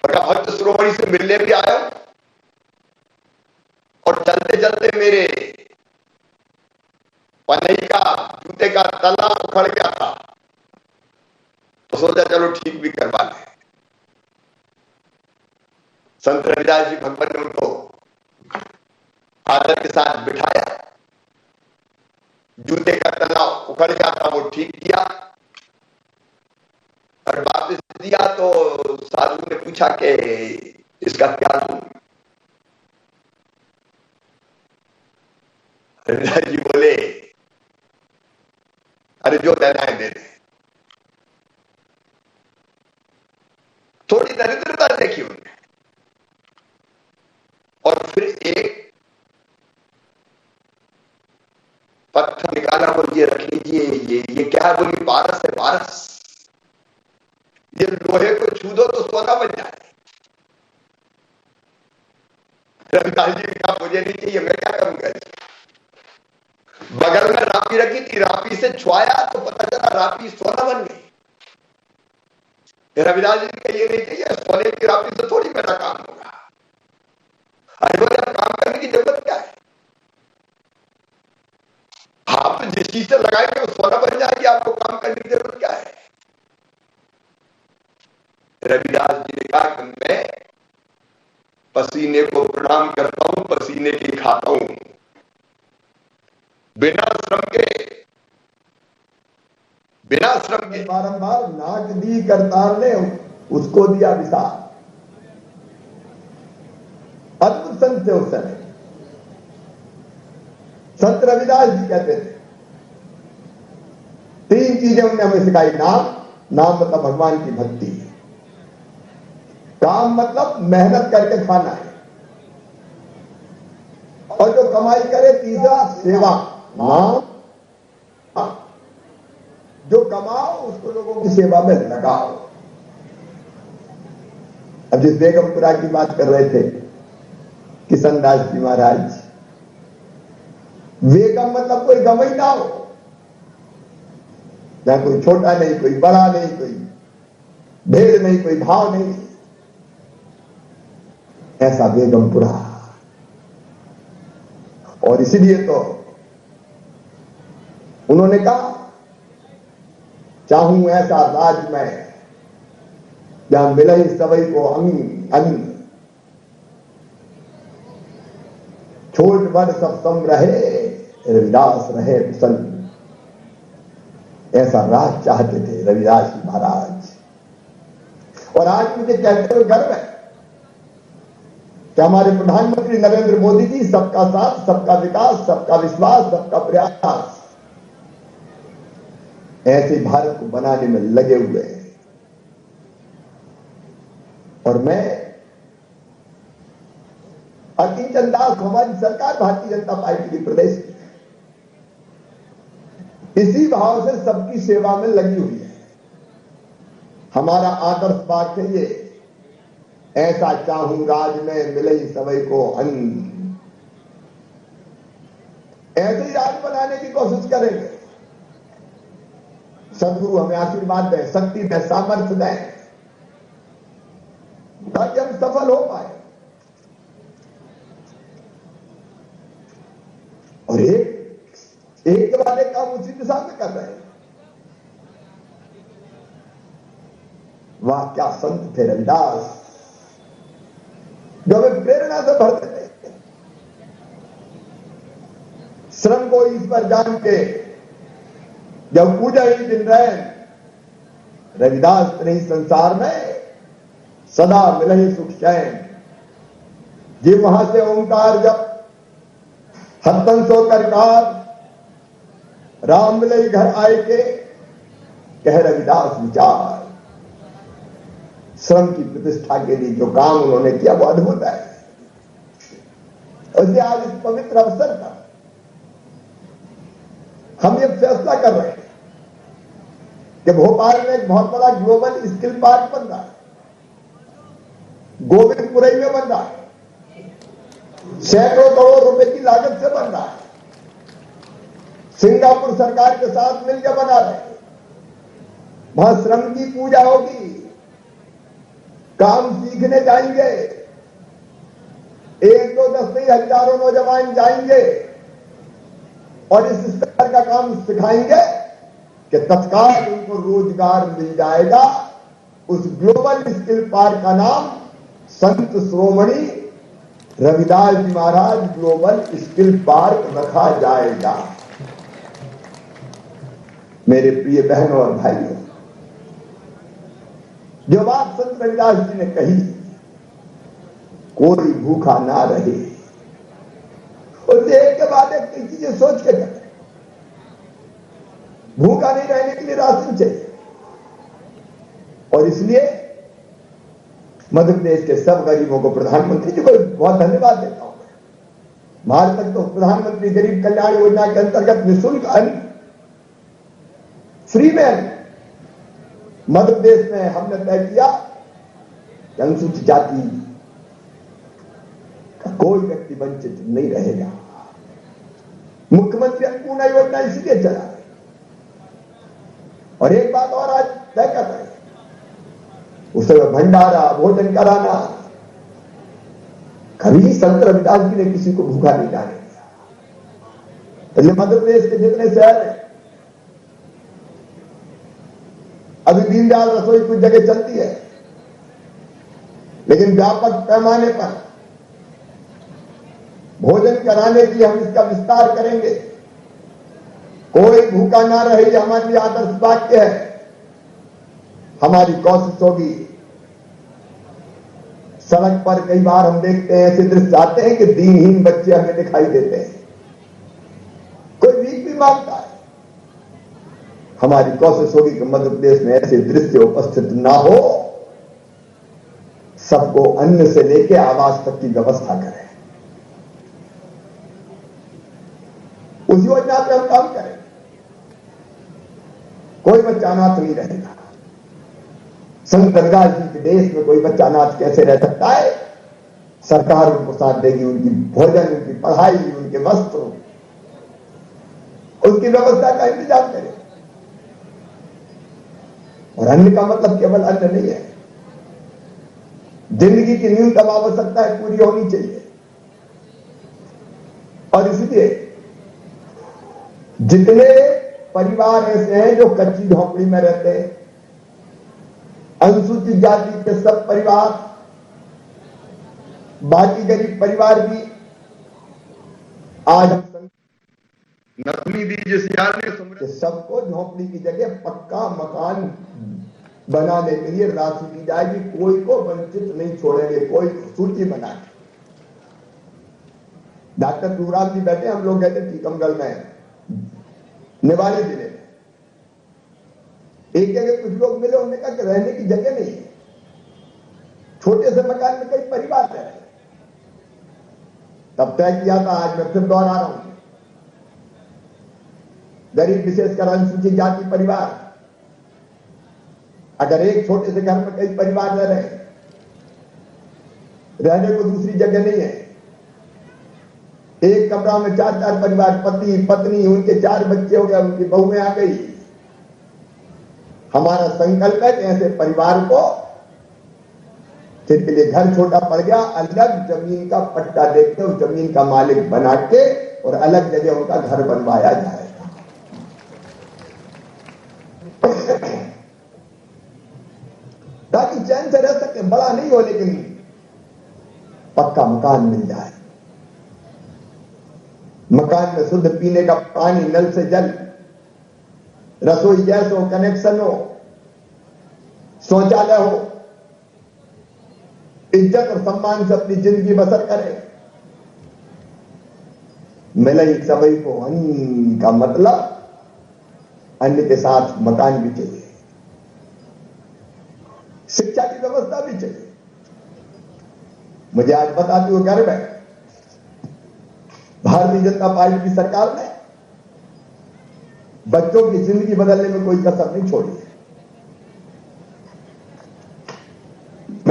और कहा, भक्त शिरोमणि से मिलने भी आयो और चलते चलते मेरे पनई का जूते का तला उखड़ गया था, तो सोचा चलो ठीक भी करवा ले। संत रविदास जी भगवान ने उनको आदर के साथ बिठाया, जूते का तला उखड़ गया था वो ठीक किया और वापस दिया। तो साधु ने पूछा कि इसका क्या दूं? रविदास जी बोले, अरे जो देना है दे दे। थोड़ी दरिद्रता देखी उन्होंने और फिर एक पत्थर निकाला, बोल ये रख लीजिए, ये क्या है? बोली पारस है, पारस। ये लोहे को छू दो तो सोना बन जाए। रविदास जी ने कहा, मुझे नहीं चाहिए, मैं क्या करूंगा? बगल में रापी रखी थी, रापी से छुआया तो पता चला रापी सोना बन गई। रविदास जी का ये नहीं चाहिए, सोने की रापी से थोड़ी मेरा काम होगा। अरे बोले अब काम करने की जरूरत क्या है? आप जिस चीज से लगाएंगे वो सोना बन जाएगी, आपको काम करने की जरूरत क्या है? रविदास जी ने कहा कि मैं पसीने को प्रणाम करता हूं, पसीने की खाता हूं, बिना श्रम के बारंबार नाक दी करतार ने उसको दिया विसार। अद्भुत संत थे उस समय। संत रविदास जी कहते थे, तीन चीजें उन्होंने हमें सिखाई। नाम मतलब भगवान की भक्ति है, काम मतलब मेहनत करके खाना है, और जो कमाई करे तीसरा सेवा। नाम जो कमाओ उसको लोगों की सेवा में लगाओ। अब जिस बेगमपुरा की बात कर रहे थे किशन दास जी महाराज, बेगम मतलब कोई गमई ना हो, जहां कोई छोटा नहीं, कोई बड़ा नहीं, कोई भेद नहीं, कोई भाव नहीं, ऐसा बेगमपुरा। और इसीलिए तो उन्होंने कहा, चाहूं ऐसा राज में जहां मिले सबई को अमीन अमीन, छोट बड़ सब सम रहे, रविदास रहे प्रसन्न। ऐसा राज चाहते थे रविदास जी महाराज। और आज मुझे कहते हुए गर्व है कि हमारे प्रधानमंत्री नरेंद्र मोदी जी सबका साथ, सबका विकास, सबका विश्वास, सबका प्रयास, ऐसे भारत को बनाने में लगे हुए हैं। और मैं अतीत दास, हमारी सरकार भारतीय जनता पार्टी की प्रदेश की, इसी भाव से सबकी सेवा में लगी हुई है। हमारा आदर्श वाक्य ये, ऐसा चाहूं राज में मिले सबई को अन्न। ऐसे ही राज बनाने की कोशिश करेंगे। सदगुरु हमें आशीर्वाद दें, शक्ति दें, सामर्थ्य दें, ताकि हम सफल हो पाए। और एक वाले काम उसी दिशा में कर रहे हैं। वाह क्या संत थे रविदास, जो हमें प्रेरणा से भरते थे। श्रम को ईश्वर जान के जब पूजा ही दिन रहे, रविदास नहीं संसार में सदा मिले सुख चैन। जी वहां से ओंकार जब हत्तन सो करकार, राम मिले घर आए के, कह रविदास विचार। श्रम की प्रतिष्ठा के लिए जो काम उन्होंने किया वो अद्भुत है। और आज इस पवित्र अवसर पर हम ये फैसला कर रहे हैं कि भोपाल में एक बहुत बड़ा ग्लोबल स्किल पार्क बन रहा है, गोविंदपुरई में बन रहा है, सैकड़ों करोड़ रुपए की लागत से बन रहा है, सिंगापुर सरकार के साथ मिलकर बना रहे हैं। वहां श्रम की पूजा होगी, काम सीखने जाएंगे, 1 2 10 नहीं हजारों नौजवान जाएंगे और इस स्तर का काम सिखाएंगे कि तत्काल उनको रोजगार मिल जाएगा। उस ग्लोबल स्किल पार्क का नाम संत शिरोमणि रविदास जी महाराज ग्लोबल स्किल पार्क रखा जाएगा। मेरे प्रिय बहनों और भाइयों, जो बात संत रविदास जी ने कही, कोई भूखा ना रहे, उससे एक के बाद एक कई चीजें सोच के करें। भूखा नहीं रहने के लिए राशन चाहिए, और इसलिए मध्य प्रदेश के सब गरीबों को प्रधानमंत्री जी को बहुत धन्यवाद देता हूं। भारत तक तो प्रधानमंत्री गरीब कल्याण योजना के अंतर्गत निःशुल्क अन्न, फ्री में अन्न मध्य प्रदेश में हमने तय किया कि अनुसूचित जाति का कोई व्यक्ति वंचित नहीं रहेगा। मुख्यमंत्री अन्नपूर्णा योजना इसलिए चला रहे। और एक बात और आज तय कर रहे हैं, उस समय भंडारा भोजन कराना, कभी संत रविदास जी ने किसी को भूखा नहीं जाने दिया। इसलिए मध्य प्रदेश के जितने शहर हैं, अभी दीनदयाल रसोई कुछ जगह चलती है, लेकिन व्यापक पैमाने पर भोजन कराने की हम इसका विस्तार करेंगे। कोई भूखा ना रहे, ये हमारे लिए आदर्श वाक्य है। हमारी कोशिश होगी। सड़क पर कई बार हम देखते हैं, ऐसे दृश्य आते हैं कि दीनहीन बच्चे हमें दिखाई देते हैं, कोई भीख भी मांगता है। हमारी कोशिश होगी कि मध्य प्रदेश में ऐसे दृश्य उपस्थित ना हो, सबको अन्न से लेकर आवास तक की व्यवस्था करें। उस योजना पे हम काम करें। कोई बच्चा अनाथ नहीं रहेगा। संत रविदास जी के देश में कोई बच्चा अनाथ कैसे रह सकता है? सरकार उनको साथ देगी, उनकी भोजन, उनकी पढ़ाई, उनके वस्त्र, उसकी व्यवस्था का इंतजाम करें। और अन्न का मतलब केवल अन्न नहीं है, जिंदगी की न्यूनतम आवश्यकताएं पूरी होनी चाहिए। और इसलिए जितने परिवार ऐसे हैं जो कच्ची झोंपड़ी में रहते हैं, अनुसूचित जाति के सब परिवार, बाकी गरीब परिवार भी, आज नथनी दीजिए सबको झोंपड़ी की जगह पक्का मकान बनाने के लिए राशि दी जाएगी। कोई को वंचित नहीं छोड़ेंगे, कोई सूची बना के। डॉक्टर टूराम जी बैठे, हम लोग गए थे टीकमगढ़ में, निवाड़ी जिले में। एक जगह कुछ लोग मिले, उन्होंने कहा कि रहने की जगह नहीं है, छोटे से मकान में कई परिवार रह रहे। तब तय किया था, आज मैं फिर दोहरा रहा हूं, गरीब विशेषकर अनुसूचित जाति परिवार, अगर एक छोटे से घर में कई परिवार रह रहे हैं, रहने को दूसरी जगह नहीं है, एक कमरा में 4-4 परिवार, पति पत्नी, उनके 4 बच्चे हो गए, उनकी बहुएं आ गई। हमारा संकल्प है कि ऐसे परिवार को, जिनके लिए घर छोटा पड़ गया, अलग जमीन का पट्टा देके उस जमीन का मालिक बना के और अलग जगह उनका घर बनवाया जाएगा। ताकि चैन से रह सके, बड़ा नहीं हो लेकिन पक्का मकान मिल जाए। मकान में शुद्ध पीने का पानी, नल से जल, रसोई गैस हो, कनेक्शन हो, शौचालय हो, इज्जत और सम्मान से अपनी जिंदगी बसर करे। मिले सभी को अन्न का मतलब अन्न के साथ मकान भी चाहिए, शिक्षा की व्यवस्था भी चाहिए। मुझे आज बताते हुए गर्व है, भारतीय जनता पार्टी की सरकार ने बच्चों की जिंदगी बदलने में कोई कसर नहीं छोड़ी है।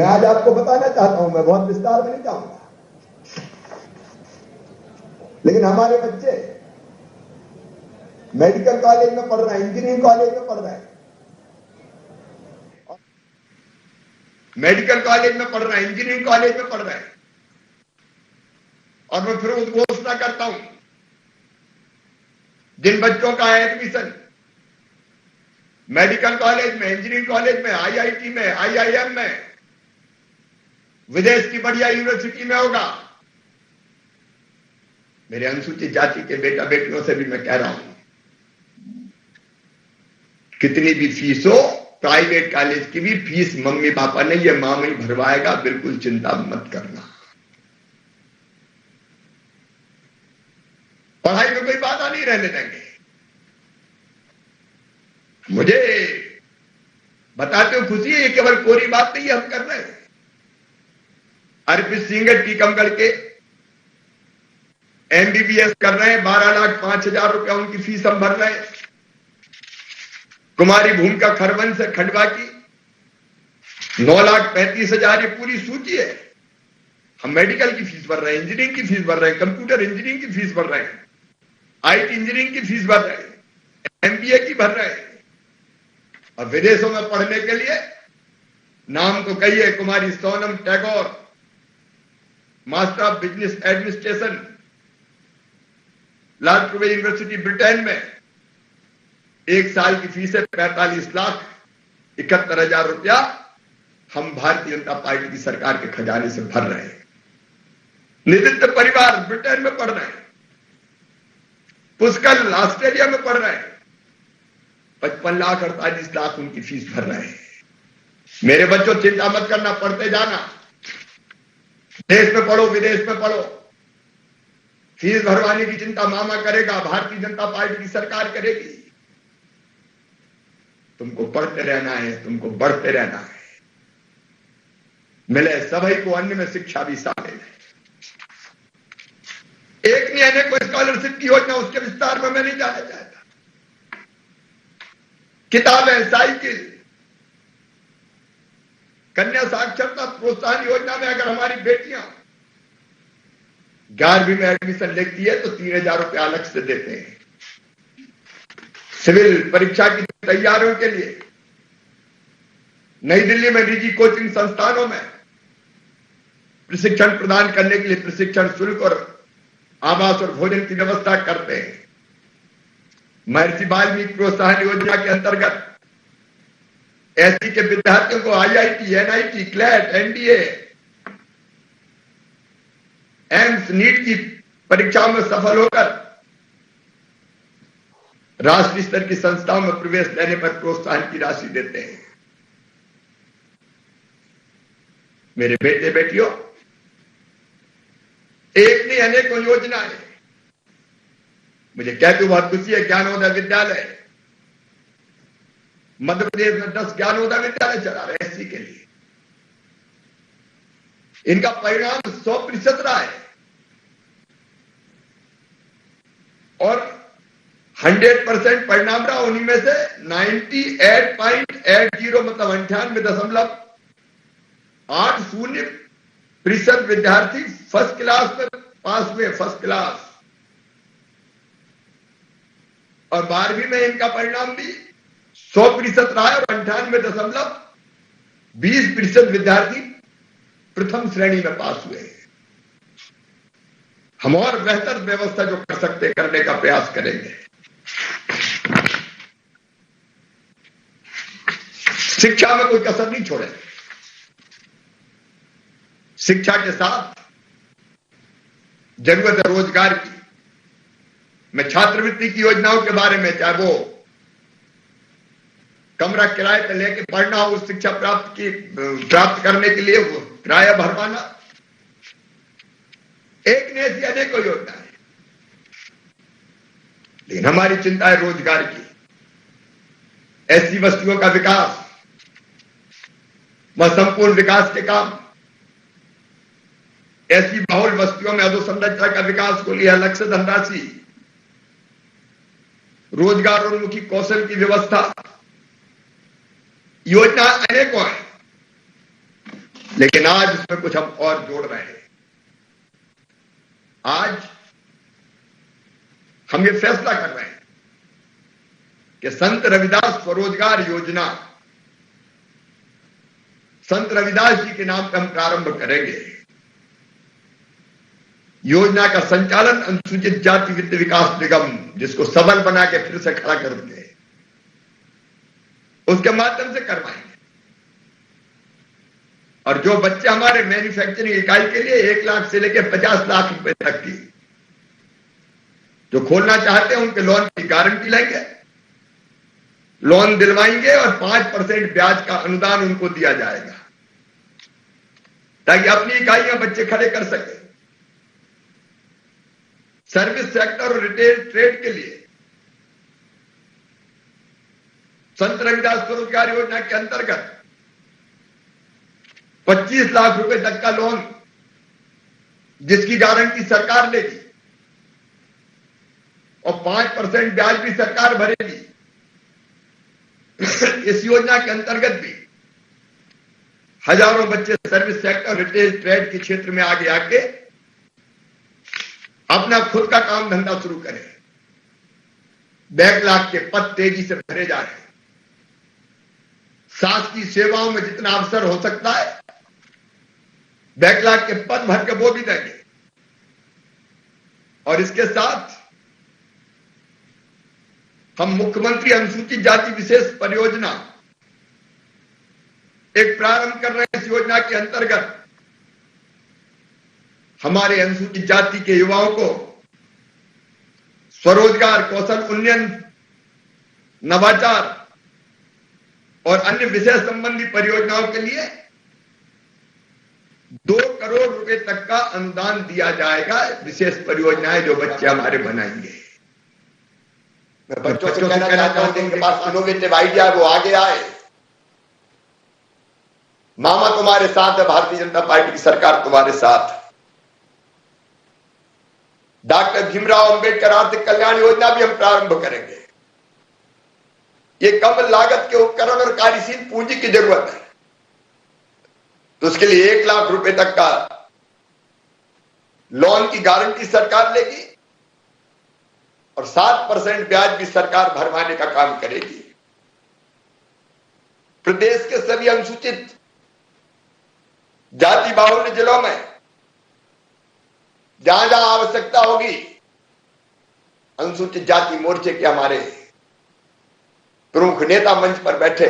आज आपको बताना चाहता हूं, मैं बहुत विस्तार में नहीं जाऊंगा, लेकिन हमारे बच्चे मेडिकल कॉलेज में पढ़ रहे हैं, इंजीनियरिंग कॉलेज में पढ़ रहे हैं, मेडिकल कॉलेज में पढ़ रहे हैं, इंजीनियरिंग कॉलेज में पढ़ रहे हैं, और मैं फिर घोषणा करता हूं, जिन बच्चों का एडमिशन मेडिकल कॉलेज में, इंजीनियरिंग कॉलेज में, आईआईटी में, आईआईएम में, विदेश की बढ़िया यूनिवर्सिटी में होगा, मेरे अनुसूचित जाति के बेटा बेटियों से भी मैं कह रहा हूं, कितनी भी फीस हो, प्राइवेट कॉलेज की भी फीस मम्मी पापा नहीं, ये मां ही भरवाएगा, बिल्कुल चिंता मत करना। पढ़ाई में कोई बाधा नहीं रहने देंगे। मुझे बताते हो खुशी है, ये केवल कोरी बात नहीं है, हम कर रहे हैं। अर्पित सिंह टीकमगढ़ के एमबीबीएस कर रहे हैं, 12,05,000 रुपया उनकी फीस हम भर रहे हैं। कुमारी भूमिका खरवंश से खंडवा की 9,35,000, ये पूरी सूची है। हम मेडिकल की फीस भर रहे हैं, इंजीनियरिंग की फीस भर रहे हैं, कंप्यूटर इंजीनियरिंग की फीस भर रहे हैं, आईटी इंजीनियरिंग की फीस भर रहे हैं, एमबीए की भर रहे हैं। और विदेशों में पढ़ने के लिए नाम तो कहिए, Kumari Sonam Tagore, master of business administration, Lord Crewe University Britain में, 1 साल की फीस है 45,71,000 रुपया हम भारतीय जनता पार्टी की सरकार के खजाने से भर रहे हैं। नितिन परिवार ब्रिटेन में पढ़ रहे हैं, पुष्कल ऑस्ट्रेलिया में पढ़ रहे हैं, 55,48,00,000 उनकी फीस भर रहे हैं। मेरे बच्चों चिंता मत करना, पढ़ते जाना, देश में पढ़ो, विदेश में पढ़ो, फीस भरवाने की चिंता मामा करेगा, भारतीय जनता पार्टी की सरकार करेगी। तुमको पढ़ते रहना है, तुमको बढ़ते रहना है। मिले सभी को, अन्य में शिक्षा भी शामिल है। एक नहीं अनेक स्कॉलरशिप की योजना, उसके विस्तार में मैं नहीं जाना चाहता। किताबें, साइकिल, कन्या साक्षरता प्रोत्साहन योजना में अगर हमारी बेटियां 11वीं में एडमिशन लेती है तो 3,000 रुपया अलग से देते हैं। सिविल परीक्षा की तैयारियों के लिए नई दिल्ली में निजी कोचिंग संस्थानों में प्रशिक्षण प्रदान करने के लिए प्रशिक्षण शुल्क और आवास और भोजन की व्यवस्था करते हैं। महर्षि वाल्मीकि प्रोत्साहन योजना के अंतर्गत एससी के विद्यार्थियों को IIT, NIT, CLAT, NDA, AIIMS, NEET की परीक्षाओं में सफल होकर राष्ट्रीय स्तर की संस्थाओं में प्रवेश लेने पर प्रोत्साहन की राशि देते हैं। मेरे बेटे बेटियों, एक नहीं अनेकों योजनाएं। मुझे कहते बहुत खुशी है, ज्ञानोदय विद्यालय मध्य प्रदेश में 10 ज्ञानोदय विद्यालय चला रहे एससी के लिए। इनका परिणाम 100% रहा है और 100% परिणाम रहा। उन्हीं में से 98.80 मतलब 98.80% विद्यार्थी फर्स्ट क्लास में पास हुए, फर्स्ट क्लास। और 12वीं में इनका परिणाम भी 100% रहा है और 98.20% विद्यार्थी प्रथम श्रेणी में पास हुए। हम और बेहतर व्यवस्था जो कर सकते करने का प्रयास करेंगे। शिक्षा में कोई कसर नहीं छोड़े। शिक्षा के साथ जरूरत है रोजगार की। मैं छात्रवृत्ति की योजनाओं के बारे में, चाहे वो कमरा किराए पर लेके पढ़ना हो, शिक्षा प्राप्त करने के लिए वो किराया भरवाना, एक ने ऐसी अनेकों योजना है। लेकिन हमारी चिंता है रोजगार की, ऐसी बस्तियों का विकास, वह संपूर्ण विकास के काम, ऐसी बहुल बस्तियों में अधोसंरचना का विकास को लिए अलग से धनराशि, रोजगार उन्मुखी कौशल की व्यवस्था, योजना अनेकों है। लेकिन आज उसमें कुछ हम और जोड़ रहे हैं। आज हम ये फैसला कर रहे हैं कि संत रविदास स्वरोजगार योजना संत रविदास जी के नाम पर हम प्रारंभ करेंगे। योजना का संचालन अनुसूचित जाति वित्त विकास निगम, जिसको सबल बना के फिर से खड़ा कर देंगे, उसके माध्यम से करवाएंगे। और जो बच्चे हमारे मैन्युफैक्चरिंग इकाई के लिए 1 लाख से लेकर 50 लाख रुपए तक की जो खोलना चाहते हैं, उनके लोन की गारंटी लेंगे, लोन दिलवाएंगे और 5% ब्याज का अनुदान उनको दिया जाएगा, ताकि अपनी इकाइयां बच्चे खड़े कर सके। सर्विस सेक्टर और रिटेल ट्रेड के लिए संत रविदास स्वरोजगार योजना के अंतर्गत 25 लाख रुपए तक का लोन, जिसकी गारंटी सरकार लेगी और 5% ब्याज भी सरकार भरेगी। इस योजना के अंतर्गत भी हजारों बच्चे सर्विस सेक्टर, रिटेल ट्रेड के क्षेत्र में आगे आके अपना खुद का काम धंधा शुरू करें। बैकलॉग के पद तेजी से भरे जा रहे हैं। शासकीय सेवाओं में जितना अवसर हो सकता है, बैकलॉग के पद भर के वो भी देंगे। और इसके साथ हम मुख्यमंत्री अनुसूचित जाति विशेष परियोजना एक प्रारंभ कर रहे हैं। इस योजना के अंतर्गत हमारे अनुसूचित जाति के युवाओं को स्वरोजगार, कौशल उन्नयन, नवाचार और अन्य विषय संबंधी परियोजनाओं के लिए 2 करोड़ रुपए तक का अनुदान दिया जाएगा। विशेष परियोजनाएं जो बच्चे हमारे बनाएंगे। मैं बच्चों से कहना चाहता हूं, जिनके पास इनोवेटिव आइडिया है वो आगे आए। मामा तुम्हारे साथ है, भारतीय जनता पार्टी की सरकार तुम्हारे साथ। डॉक्टर भीमराव अंबेडकर आर्थिक कल्याण योजना भी हम प्रारंभ करेंगे। ये कम लागत के उपकरण और कार्यशील पूंजी की जरूरत है, तो उसके लिए 1 लाख रुपए तक का लोन की गारंटी सरकार लेगी और 7% ब्याज भी सरकार भरवाने का काम करेगी। प्रदेश के सभी अनुसूचित जाति बाहुल्य जिलों में जहां जहां आवश्यकता होगी, अनुसूचित जाति मोर्चे के हमारे प्रमुख नेता मंच पर बैठे,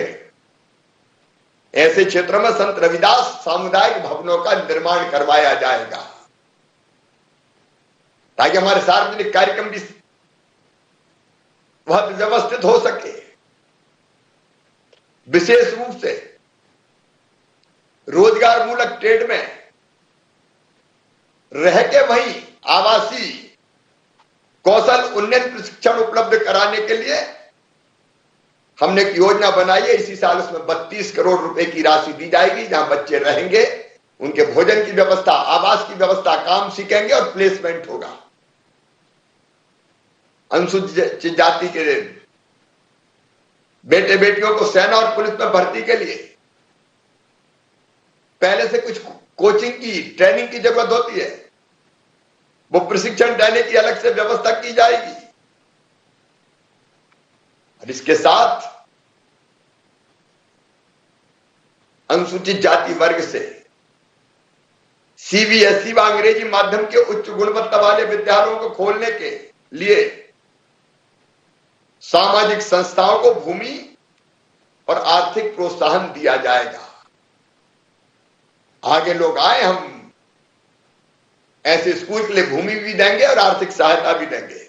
ऐसे क्षेत्रों में संत रविदास सामुदायिक भवनों का निर्माण करवाया जाएगा, ताकि हमारे सार्वजनिक कार्यक्रम भी वह व्यवस्थित हो सके। विशेष रूप से रोजगार मूलक ट्रेड में रह के वहीं आवासीय कौशल उन्नयन प्रशिक्षण उपलब्ध कराने के लिए हमने एक योजना बनाई है। इसी साल उसमें 32 करोड़ रुपए की राशि दी जाएगी, जहां बच्चे रहेंगे, उनके भोजन की व्यवस्था, आवास की व्यवस्था, काम सीखेंगे और प्लेसमेंट होगा। अनुसूचित जाति के बेटे बेटियों को सेना और पुलिस में भर्ती के लिए पहले से कुछ कोचिंग की, ट्रेनिंग की जरूरत होती है, वो प्रशिक्षण देने की अलग से व्यवस्था की जाएगी। और इसके साथ अनुसूचित जाति वर्ग से सीबीएसई व अंग्रेजी माध्यम के उच्च गुणवत्ता वाले विद्यालयों को खोलने के लिए सामाजिक संस्थाओं को भूमि और आर्थिक प्रोत्साहन दिया जाएगा। आगे लोग आए, हम ऐसे स्कूल के लिए भूमि भी देंगे और आर्थिक सहायता भी देंगे।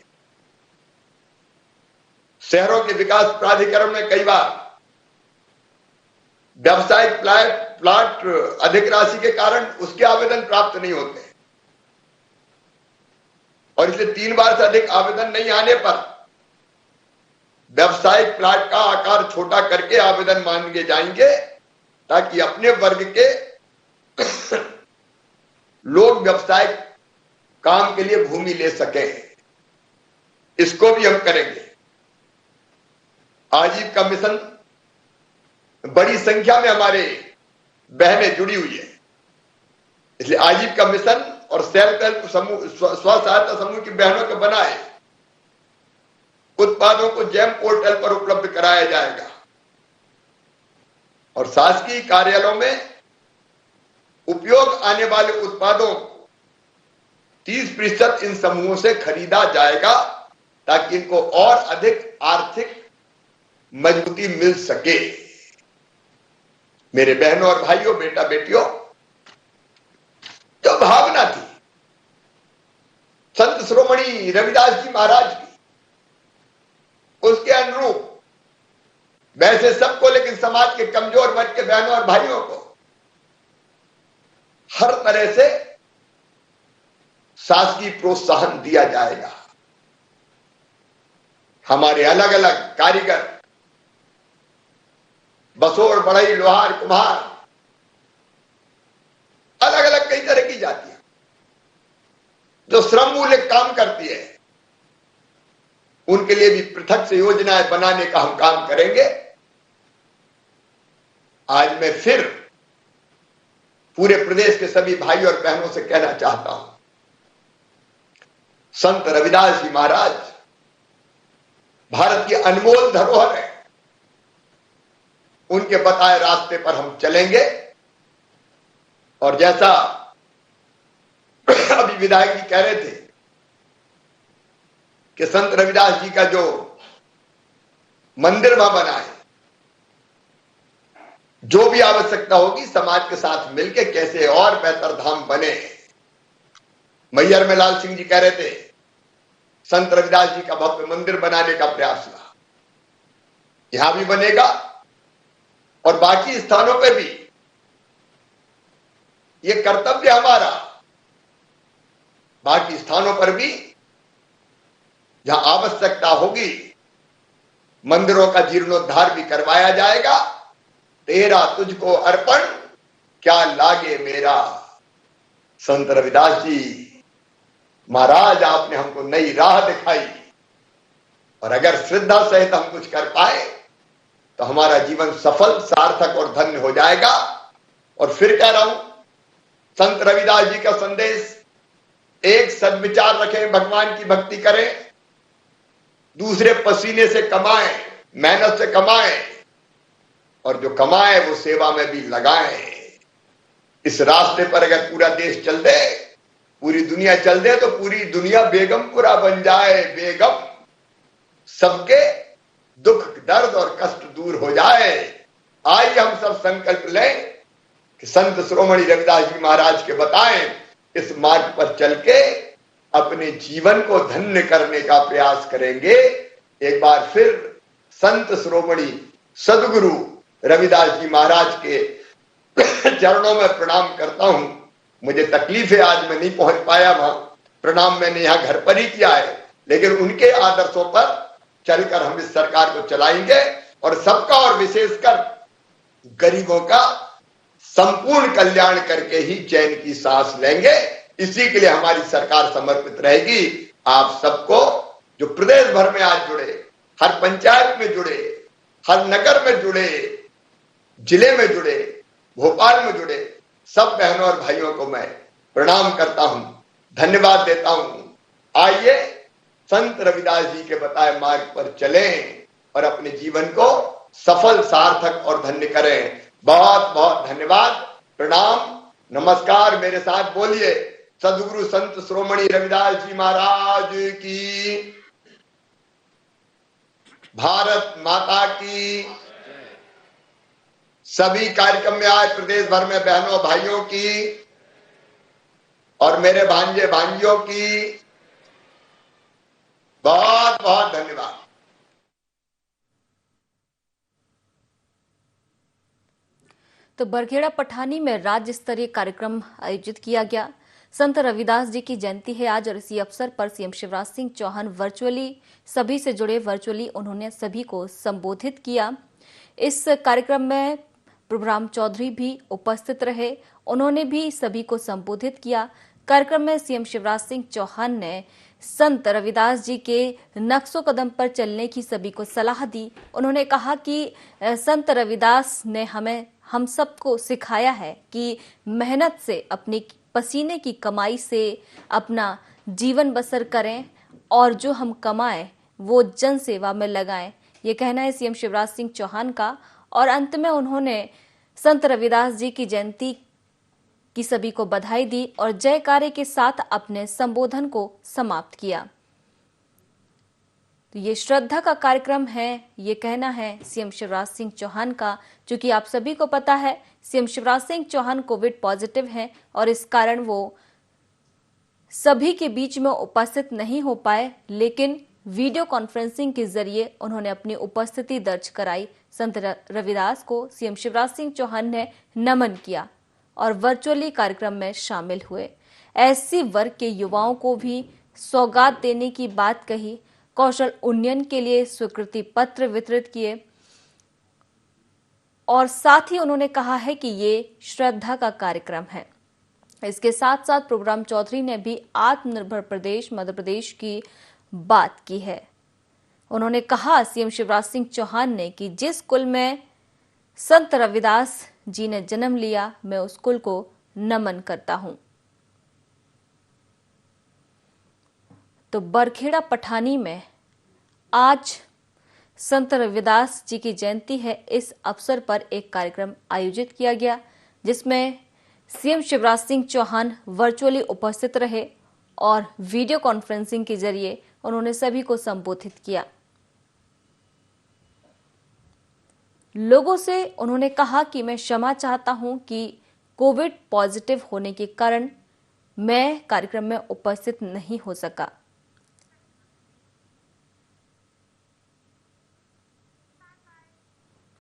शहरों के विकास प्राधिकरण में कई बार व्यावसायिक प्लाट अधिक राशि के कारण उसके आवेदन प्राप्त नहीं होते, और इसलिए 3 बार से अधिक आवेदन नहीं आने पर व्यावसायिक प्लाट का आकार छोटा करके आवेदन मांगे जाएंगे, ताकि अपने वर्ग के लोग व्यावसायिक काम के लिए भूमि ले सकें। इसको भी हम करेंगे। आजीविका मिशन, बड़ी संख्या में हमारे बहनें जुड़ी हुई है। इसलिए आजीविका मिशन और सेल्फ हेल्प समूह, स्व सहायता समूह की बहनों के बनाए उत्पादों को जेम पोर्टल पर उपलब्ध कराया जाएगा और शासकीय कार्यालयों में उपयोग आने वाले उत्पादों को 30% इन समूहों से खरीदा जाएगा ताकि इनको और अधिक आर्थिक मजबूती मिल सके। मेरे बहनों और भाइयों, बेटा बेटियों, जो भावना थी संत शिरोमणि रविदास जी महाराज की, उसके अनुरूप वैसे सबको, लेकिन समाज के कमजोर वर्ग के बहनों और भाइयों को हर तरह से शासकीय प्रोत्साहन दिया जाएगा। हमारे अलग अलग कारीगर, बसोर, बढ़ई, लोहार, कुम्हार, अलग अलग कई तरह की जातियां जो श्रम मूल्य काम करती है, उनके लिए भी पृथक से योजनाएं बनाने का हम काम करेंगे। आज मैं फिर पूरे प्रदेश के सभी भाई और बहनों से कहना चाहता हूं, संत रविदास जी महाराज भारत की अनमोल धरोहर है। उनके बताए रास्ते पर हम चलेंगे और जैसा अभी विधायक जी कह रहे थे कि संत रविदास जी का जो मंदिर वहां बना है, जो भी आवश्यकता होगी समाज के साथ मिलकर कैसे और बेहतर धाम बने। मैहर में लाल सिंह जी कह रहे थे संत रविदास जी का भव्य मंदिर बनाने का प्रयास हुआ, यहां भी बनेगा और बाकी स्थानों पे भी। ये कर्तव्य हमारा, बाकी स्थानों पर भी जहां आवश्यकता होगी मंदिरों का जीर्णोद्धार भी करवाया जाएगा। तेरा तुझको अर्पण क्या लागे मेरा। संत रविदास जी महाराज, आपने हमको नई राह दिखाई और अगर श्रद्धा सहित हम कुछ कर पाए तो हमारा जीवन सफल, सार्थक और धन्य हो जाएगा। और फिर कह रहा हूं, संत रविदास जी का संदेश, एक सद्विचार रखें, भगवान की भक्ति करें, दूसरे पसीने से कमाएं, मेहनत से कमाएं और जो कमाए वो सेवा में भी लगाएं। इस रास्ते पर अगर पूरा देश चल दे, पूरी दुनिया चल दे तो पूरी दुनिया बेगमपुरा बन जाए। बेगम, सबके दुख, दर्द और कष्ट दूर हो जाए। आइए हम सब संकल्प लें कि संत शिरोमणि रविदास जी महाराज के बताएं इस मार्ग पर चल के अपने जीवन को धन्य करने का प्रयास करेंगे। एक बार फिर संत शिरोमणि सदगुरु रविदास जी महाराज के चरणों में प्रणाम करता हूं। मुझे तकलीफ है, आज मैं नहीं पहुंच पाया वहां। प्रणाम मैंने यहां घर पर ही किया है, लेकिन उनके आदर्शों पर चलकर हम इस सरकार को चलाएंगे और सबका और विशेषकर गरीबों का संपूर्ण कल्याण करके ही चैन की सांस लेंगे। इसी के लिए हमारी सरकार समर्पित रहेगी। आप सबको जो प्रदेश भर में आज जुड़े, हर पंचायत में जुड़े, हर नगर में जुड़े, जिले में जुड़े, भोपाल में जुड़े सब बहनों और भाइयों को मैं प्रणाम करता हूं, धन्यवाद देता हूं। आइए संत रविदास जी के बताए मार्ग पर चलें और अपने जीवन को सफल, सार्थक और धन्य करें। बहुत बहुत धन्यवाद, प्रणाम, नमस्कार। मेरे साथ बोलिए, सदगुरु संत शिरोमणि रविदास जी महाराज की, भारत माता की। सभी कार्यक्रम में आज प्रदेश भर में बहनों भाइयों की और मेरे भांजे भांजियों की बहुत बहुत धन्यवाद। तो बरखेड़ा पठानी में राज्य स्तरीय कार्यक्रम आयोजित किया गया। संत रविदास जी की जयंती है आज और इसी अवसर पर सीएम शिवराज सिंह चौहान वर्चुअली सभी से जुड़े, वर्चुअली उन्होंने सभी को संबोधित किया। इस कार्यक्रम में प्रभुराम चौधरी भी उपस्थित रहे, उन्होंने भी सभी को संबोधित किया। कार्यक्रम में सीएम शिवराज सिंह चौहान ने संत रविदास जी के नक्शो कदम पर चलने की सभी को सलाह दी। उन्होंने कहा कि संत रविदास ने हम सबको सिखाया है कि मेहनत से अपनी पसीने की कमाई से अपना जीवन बसर करें और जो हम कमाएं वो जन सेवा में लगाएं। ये कहना है सीएम शिवराज सिंह चौहान का। और अंत में उन्होंने संत रविदास जी की जयंती की सभी को बधाई दी और जयकारे के साथ अपने संबोधन को समाप्त किया। तो ये श्रद्धा का कार्यक्रम है, ये कहना है सीएम शिवराज सिंह चौहान का। क्योंकि आप सभी को पता है CM Shivraj Singh Chouhan Covid positive हैं और इस कारण वो सभी के बीच में उपस्थित नहीं हो पाए, लेकिन वीडियो कॉन्फ्रेंसिंग के जरिए उन्होंने अपनी उपस्थिति दर्ज कराई। संत रविदास को सीएम शिवराज सिंह चौहान ने नमन किया और वर्चुअली कार्यक्रम में शामिल हुए। एससी वर्ग के युवाओं को भी सौगात देने की बात कही। कौशल उन्नयन के लिए स्वीकृति पत्र वितरित किए और साथ ही उन्होंने कहा है कि ये श्रद्धा का कार्यक्रम है। इसके साथ साथ प्रोग्राम चौधरी ने भी आत्मनिर्भर प्रदेश मध्य प्रदेश की बात की है। उन्होंने कहा सीएम शिवराज सिंह चौहान ने कि जिस कुल में संत रविदास जी ने जन्म लिया, मैं उस कुल को नमन करता हूं। तो बरखेड़ा पठानी में आज संत रविदास जी की जयंती है। इस अवसर पर एक कार्यक्रम आयोजित किया गया जिसमें सीएम शिवराज सिंह चौहान वर्चुअली उपस्थित रहे और वीडियो कॉन्फ्रेंसिंग के जरिए उन्होंने सभी को संबोधित किया। लोगों से उन्होंने कहा कि मैं क्षमा चाहता हूं कि कोविड पॉजिटिव होने के कारण मैं कार्यक्रम में उपस्थित नहीं हो सका।